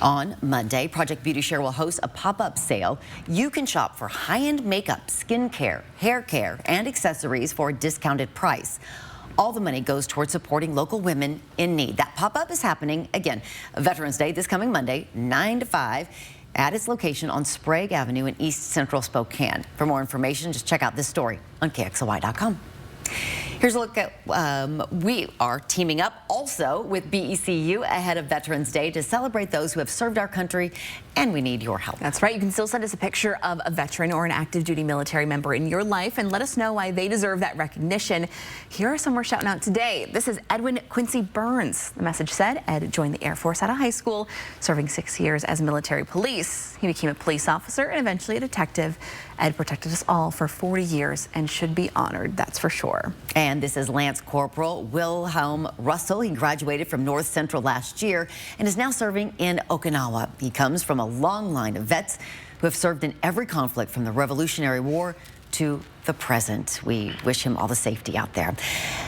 On Monday, Project Beauty Share will host a pop-up sale. You can shop for high-end makeup, skincare, hair care, and accessories for a discounted price. All the money goes towards supporting local women in need. That pop-up is happening, again, Veterans Day this coming Monday, 9 to 5. At its location on Sprague Avenue in East Central Spokane. For more information, just check out this story on KXLY.com. Here's a look at, we are teaming up also with BECU ahead of Veterans Day to celebrate those who have served our country, and we need your help. That's right. You can still send us a picture of a veteran or an active duty military member in your life and let us know why they deserve that recognition. Here are some we're shouting out today. This is Edwin Quincy Burns. The message said Ed joined the Air Force out of high school, serving 6 years as military police. He became a police officer and eventually a detective. Ed protected us all for 40 years and should be honored, that's for sure. And this is Lance Corporal Wilhelm Russell. He graduated from North Central last year and is now serving in Okinawa. He comes from a long line of vets who have served in every conflict from the Revolutionary War to the present. We wish him all the safety out there.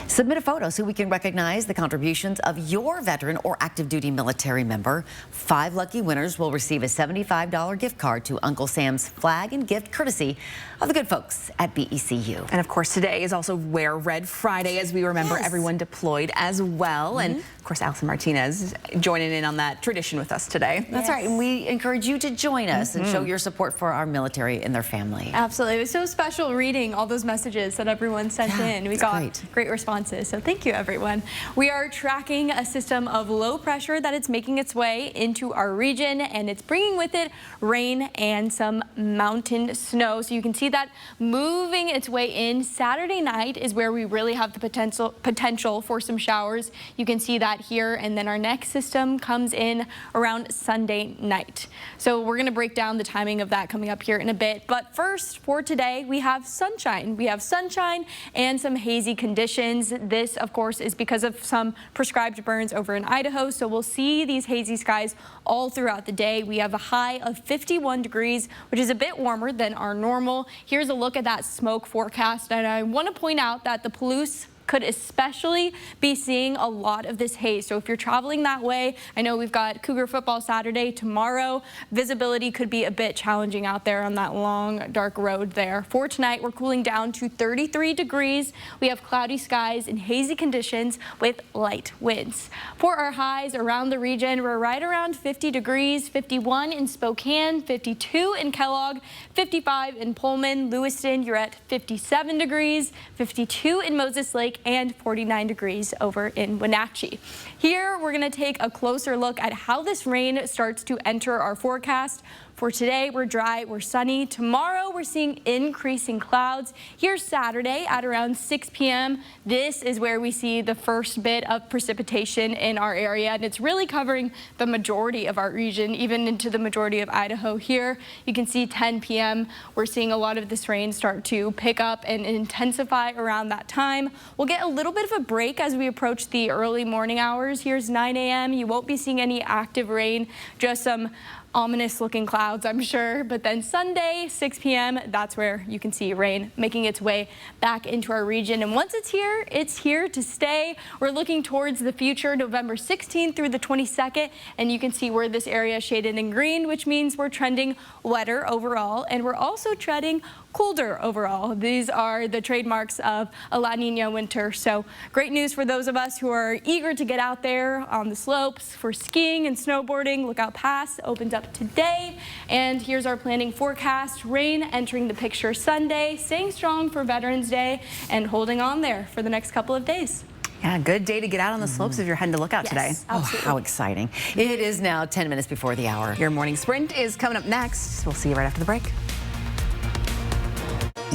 Submit a photo so we can recognize the contributions of your veteran or active duty military member. 5 lucky winners will receive a $75 gift card to Uncle Sam's Flag and Gift, courtesy of the good folks at BECU. And of course, today is also Wear Red Friday, as we remember everyone deployed as well. And of course, Allison Martinez joining in on that tradition with us today. That's right. And we encourage you to join us and show your support for our military and their family. Absolutely. It was so special reading all those messages that everyone sent in. We got great responses. So thank you, everyone. We are tracking a system of low pressure that is making its way into our region, and it's bringing with it rain and some mountain snow. So you can see that moving its way in. Saturday night is where we really have the potential for some showers. You can see that here, and then our next system comes in around Sunday night. So we're going to break down the timing of that coming up here in a bit. But first, for today, we have sunshine. We have sunshine and some hazy conditions. This, of course, is because of some prescribed burns over in Idaho. So we'll see these hazy skies all throughout the day. We have a high of 51 degrees, which is a bit warmer than our normal. Here's a look at that smoke forecast. And I want to point out that the Palouse could especially be seeing a lot of this haze. So if you're traveling that way, I know we've got Cougar football Saturday tomorrow. Visibility could be a bit challenging out there on that long, dark road there. For tonight, we're cooling down to 33 degrees. We have cloudy skies and hazy conditions with light winds. For our highs around the region, we're right around 50 degrees, 51 in Spokane, 52 in Kellogg, 55 in Pullman. Lewiston, you're at 57 degrees, 52 in Moses Lake, and 49 degrees over in Wenatchee. Here, we're going to take a closer look at how this rain starts to enter our forecast. For today, we're dry, we're sunny. Tomorrow, we're seeing increasing clouds. Here's Saturday at around 6 p.m. This is where we see the first bit of precipitation in our area, and it's really covering the majority of our region, even into the majority of Idaho here. You can see 10 p.m. We're seeing a lot of this rain start to pick up and intensify around that time. We'll get a little bit of a break as we approach the early morning hours. Here's 9 a.m. You won't be seeing any active rain, just some ominous looking clouds, I'm sure. But then Sunday, 6 p.m., that's where you can see rain making its way back into our region. And once it's here to stay. We're looking towards the future, November 16th through the 22nd. And you can see where this area is shaded in green, which means we're trending wetter overall. And we're also trending colder overall. These are the trademarks of a La Nina winter. So great news for those of us who are eager to get out there on the slopes for skiing and snowboarding. Lookout Pass opens up today. And here's our planning forecast. Rain entering the picture Sunday, staying strong for Veterans Day and holding on there for the next couple of days. Yeah, good day to get out on the slopes if you're heading to Lookout today. Oh, how exciting. It is now 10 minutes before the hour. Your morning sprint is coming up next. We'll see you right after the break.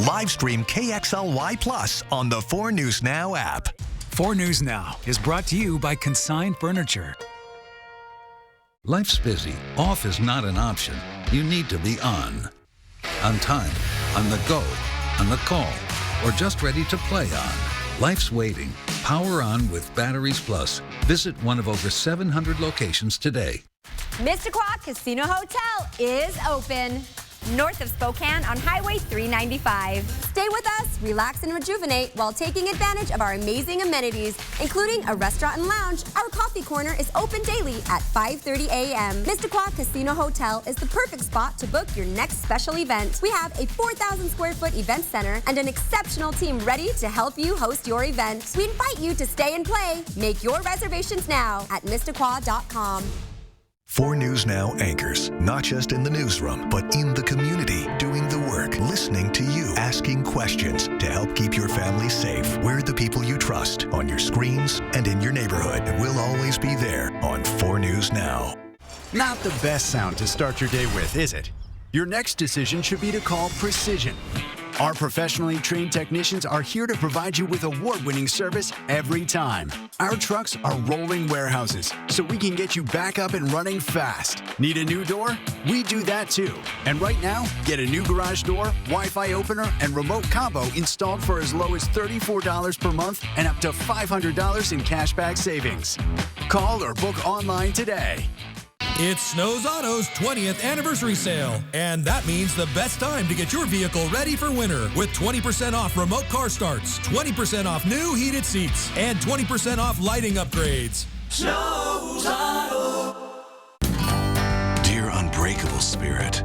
Live stream KXLY Plus on the 4 News Now app. 4 News Now is brought to you by Consign Furniture. Life's busy. Off is not an option. You need to be on. On time, on the go, on the call, or just ready to play on. Life's waiting. Power on with Batteries Plus. Visit one of over 700 locations today. Mississauga Casino Hotel is open north of Spokane on Highway 395. Stay with us, relax and rejuvenate while taking advantage of our amazing amenities, including a restaurant and lounge. Our coffee corner is open daily at 5:30 a.m. Mississauga Casino Hotel is the perfect spot to book your next special event. We have a 4,000 square foot event center and an exceptional team ready to help you host your event. We invite you to stay and play. Make your reservations now at Mississauga.com. 4 News Now anchors, not just in the newsroom, but in the community, doing the work, listening to you, asking questions to help keep your family safe. We're the people you trust on your screens and in your neighborhood. We'll always be there on 4 News Now. Not the best sound to start your day with, is it? Your next decision should be to call Precision. Our professionally trained technicians are here to provide you with award-winning service every time. Our trucks are rolling warehouses, so we can get you back up and running fast. Need a new door? We do that too. And right now, get a new garage door, Wi-Fi opener, and remote combo installed for as low as $34 per month and up to $500 in cashback savings. Call or book online today. It's Snow's Auto's 20th anniversary sale, and that means the best time to get your vehicle ready for winter with 20% off remote car starts, 20% off new heated seats, and 20% off lighting upgrades. Snow's Auto. Dear unbreakable spirit,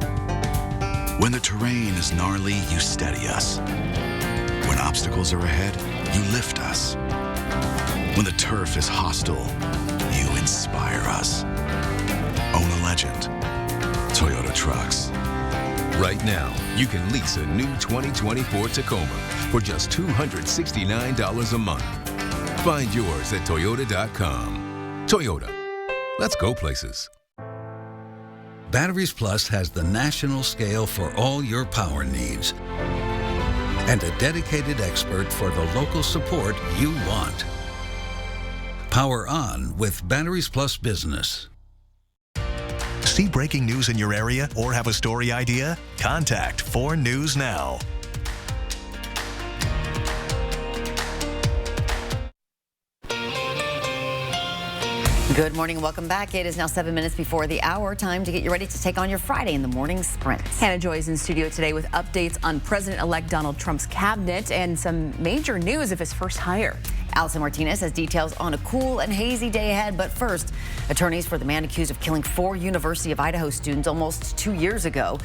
when the terrain is gnarly, you steady us. When obstacles are ahead, you lift us. When the turf is hostile, you inspire us. Own a legend. Toyota Trucks. Right now, you can lease a new 2024 Tacoma for just $269 a month. Find yours at Toyota.com. Toyota. Let's go places. Batteries Plus has the national scale for all your power needs and a dedicated expert for the local support you want. Power on with Batteries Plus Business. See breaking news in your area or have a story idea? Contact 4 News Now. Good morning and welcome back. It is now 7 minutes before the hour. Time to get you ready to take on your Friday in the morning sprint. Hannah Joy is in studio today with updates on President-elect Donald Trump's cabinet and some major news of his first hire. Allison Martinez has details on a cool and hazy day ahead. But first, attorneys for the man accused of killing 4 University of Idaho students almost 2 years ago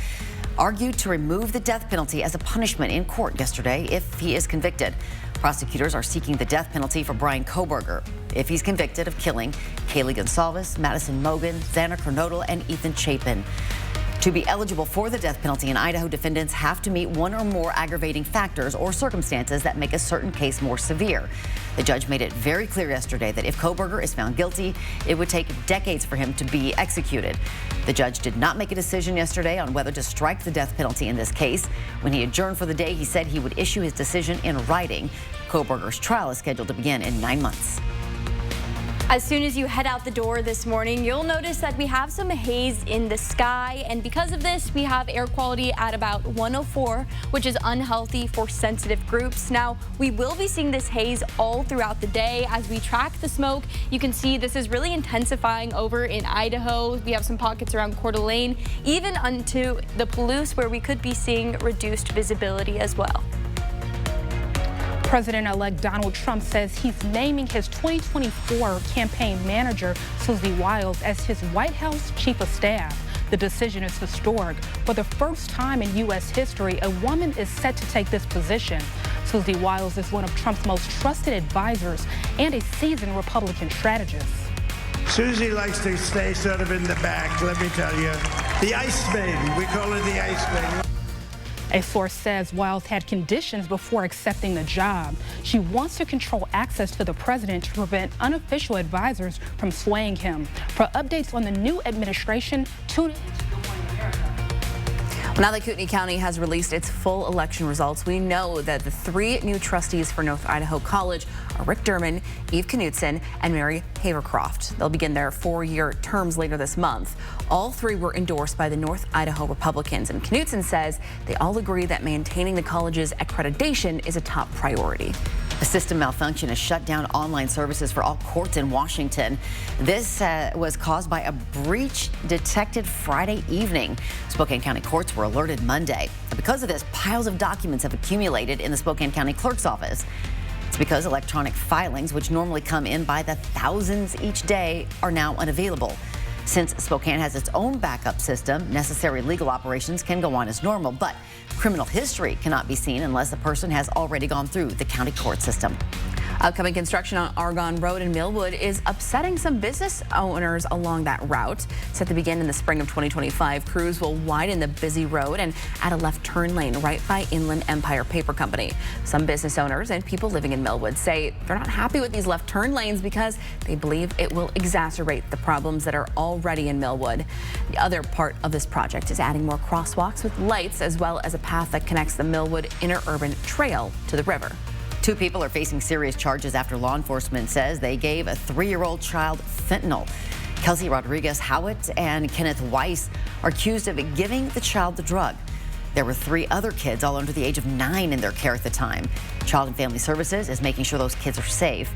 argued to remove the death penalty as a punishment in court yesterday if he is convicted. Prosecutors are seeking the death penalty for Bryan Kohberger if he's convicted of killing Kaylee Goncalves, Madison Mogen, Xana Kernodle, and Ethan Chapin. To be eligible for the death penalty in Idaho, defendants have to meet one or more aggravating factors or circumstances that make a certain case more severe. The judge made it very clear yesterday that if Kohberger is found guilty, it would take decades for him to be executed. The judge did not make a decision yesterday on whether to strike the death penalty in this case. When he adjourned for the day, he said he would issue his decision in writing. Kohberger's trial is scheduled to begin in 9 months. As soon as you head out the door this morning, you'll notice that we have some haze in the sky, and because of this, we have air quality at about 104, which is unhealthy for sensitive groups. Now, we will be seeing this haze all throughout the day. As we track the smoke, you can see this is really intensifying over in Idaho. We have some pockets around Coeur d'Alene, even onto the Palouse, where we could be seeing reduced visibility as well. President-elect Donald Trump says he's naming his 2024 campaign manager, Susie Wiles, as his White House chief of staff. The decision is historic. For the first time in U.S. history, a woman is set to take this position. Susie Wiles is one of Trump's most trusted advisors and a seasoned Republican strategist. Susie likes to stay sort of in the back, let me tell you. The Ice Maiden, we call her the Ice Maiden. A source says Wiles had conditions before accepting the job. She wants to control access to the president to prevent unofficial advisors from swaying him. For updates on the new administration, tune in to Good Morning America. Now that Kootenai County has released its full election results, we know that the 3 new trustees for North Idaho College are Rick Durbin, Eve Knutson, and Mary Havercroft. They'll begin their 4-year terms later this month. All 3 were endorsed by the North Idaho Republicans, and Knutson says they all agree that maintaining the college's accreditation is a top priority. A system malfunction has shut down online services for all courts in Washington. This was caused by a breach detected Friday evening. Spokane County courts were alerted Monday. Because of this, piles of documents have accumulated in the Spokane County Clerk's office. It's because electronic filings, which normally come in by the thousands each day, are now unavailable. Since Spokane has its own backup system, necessary legal operations can go on as normal, but criminal history cannot be seen unless the person has already gone through the county court system. Upcoming construction on Argonne Road in Millwood is upsetting some business owners along that route. Set to begin in the spring of 2025, crews will widen the busy road and add a left turn lane right by Inland Empire Paper Company. Some business owners and people living in Millwood say they're not happy with these left turn lanes because they believe it will exacerbate the problems that are already in Millwood. The other part of this project is adding more crosswalks with lights, as well as a path that connects the Millwood Interurban Trail to the river. 2 people are facing serious charges after law enforcement says they gave a 3-year-old child fentanyl. Kelsey Rodriguez Howitt and Kenneth Weiss are accused of giving the child the drug. There were 3 other kids, all under the age of 9, in their care at the time. Child and Family Services is making sure those kids are safe.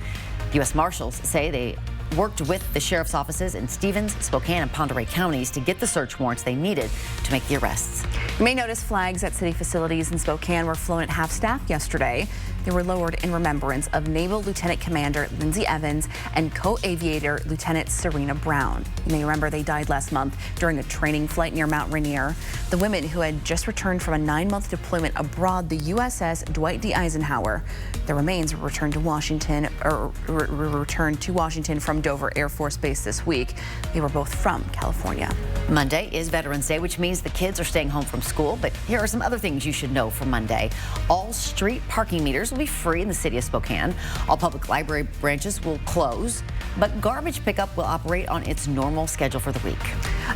U.S. Marshals say they worked with the sheriff's offices in Stevens, Spokane, and Pend Oreille counties to get the search warrants they needed to make the arrests. You may notice flags at city facilities in Spokane were flown at half-staff yesterday. They were lowered in remembrance of Naval Lieutenant Commander Lindsay Evans and Co-Aviator Lieutenant Serena Brown. You may remember they died last month during a training flight near Mount Rainier. The women, who had just returned from a 9-month deployment aboard the USS Dwight D. Eisenhower. Their remains were returned to Washington from Dover Air Force Base this week. They were both from California. Monday is Veterans Day, which means the kids are staying home from school. But here are some other things you should know for Monday. All street parking meters will be free in the city of Spokane. All public library branches will close, but garbage pickup will operate on its normal schedule for the week.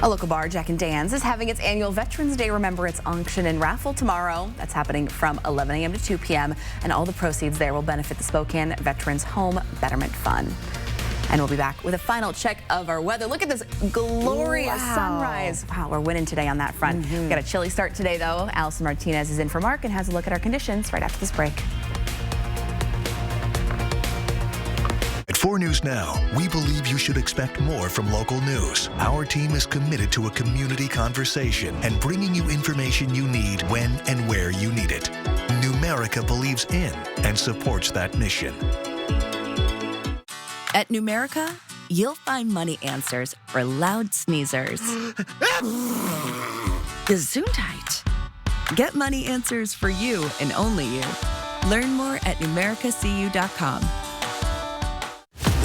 A local bar, Jack and Dan's, is having its annual Veterans Day Remembrance auction and raffle tomorrow. That's happening from 11 a.m. to 2 p.m. and all the proceeds there will benefit the Spokane Veterans Home Betterment Fund. And we'll be back with a final check of our weather. Look at this glorious sunrise. Wow, we're winning today on that front. We've got a chilly start today, though. Allison Martinez is in for Mark and has a look at our conditions right after this break. At 4 News Now, we believe you should expect more from local news. Our team is committed to a community conversation and bringing you information you need when and where you need it. Numerica believes in and supports that mission. At Numerica, you'll find money answers for loud sneezers. Gesundheit. Get money answers for you and only you. Learn more at numericacu.com.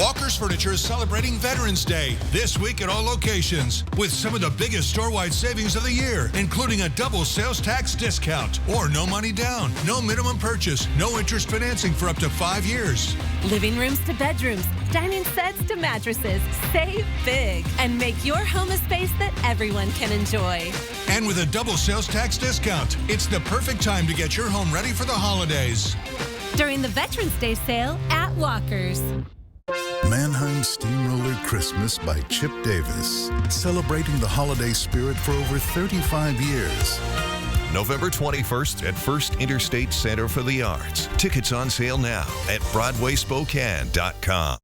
Walker's Furniture is celebrating Veterans Day this week at all locations with some of the biggest store-wide savings of the year, including a double sales tax discount or no money down, no minimum purchase, no interest financing for up to 5 years. Living rooms to bedrooms, dining sets to mattresses. Save big and make your home a space that everyone can enjoy. And with a double sales tax discount, it's the perfect time to get your home ready for the holidays. During the Veterans Day sale at Walker's. Mannheim Steamroller Christmas by Chip Davis, celebrating the holiday spirit for over 35 years. November 21st at First Interstate Center for the Arts. Tickets on sale now at BroadwaySpokane.com.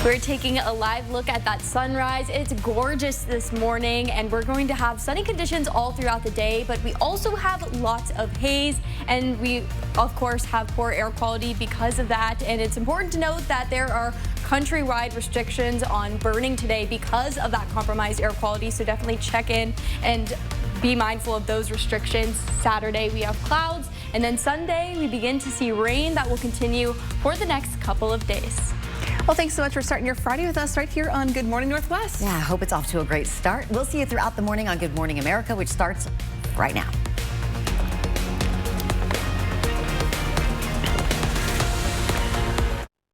We're taking a live look at that sunrise. It's gorgeous this morning, and we're going to have sunny conditions all throughout the day, but we also have lots of haze, and we, of course, have poor air quality because of that. And it's important to note that there are countrywide restrictions on burning today because of that compromised air quality, so definitely check in and be mindful of those restrictions. Saturday, we have clouds, and then Sunday, we begin to see rain that will continue for the next couple of days. Well, thanks so much for starting your Friday with us right here on Good Morning Northwest. Yeah, I hope it's off to a great start. We'll see you throughout the morning on Good Morning America, which starts right now.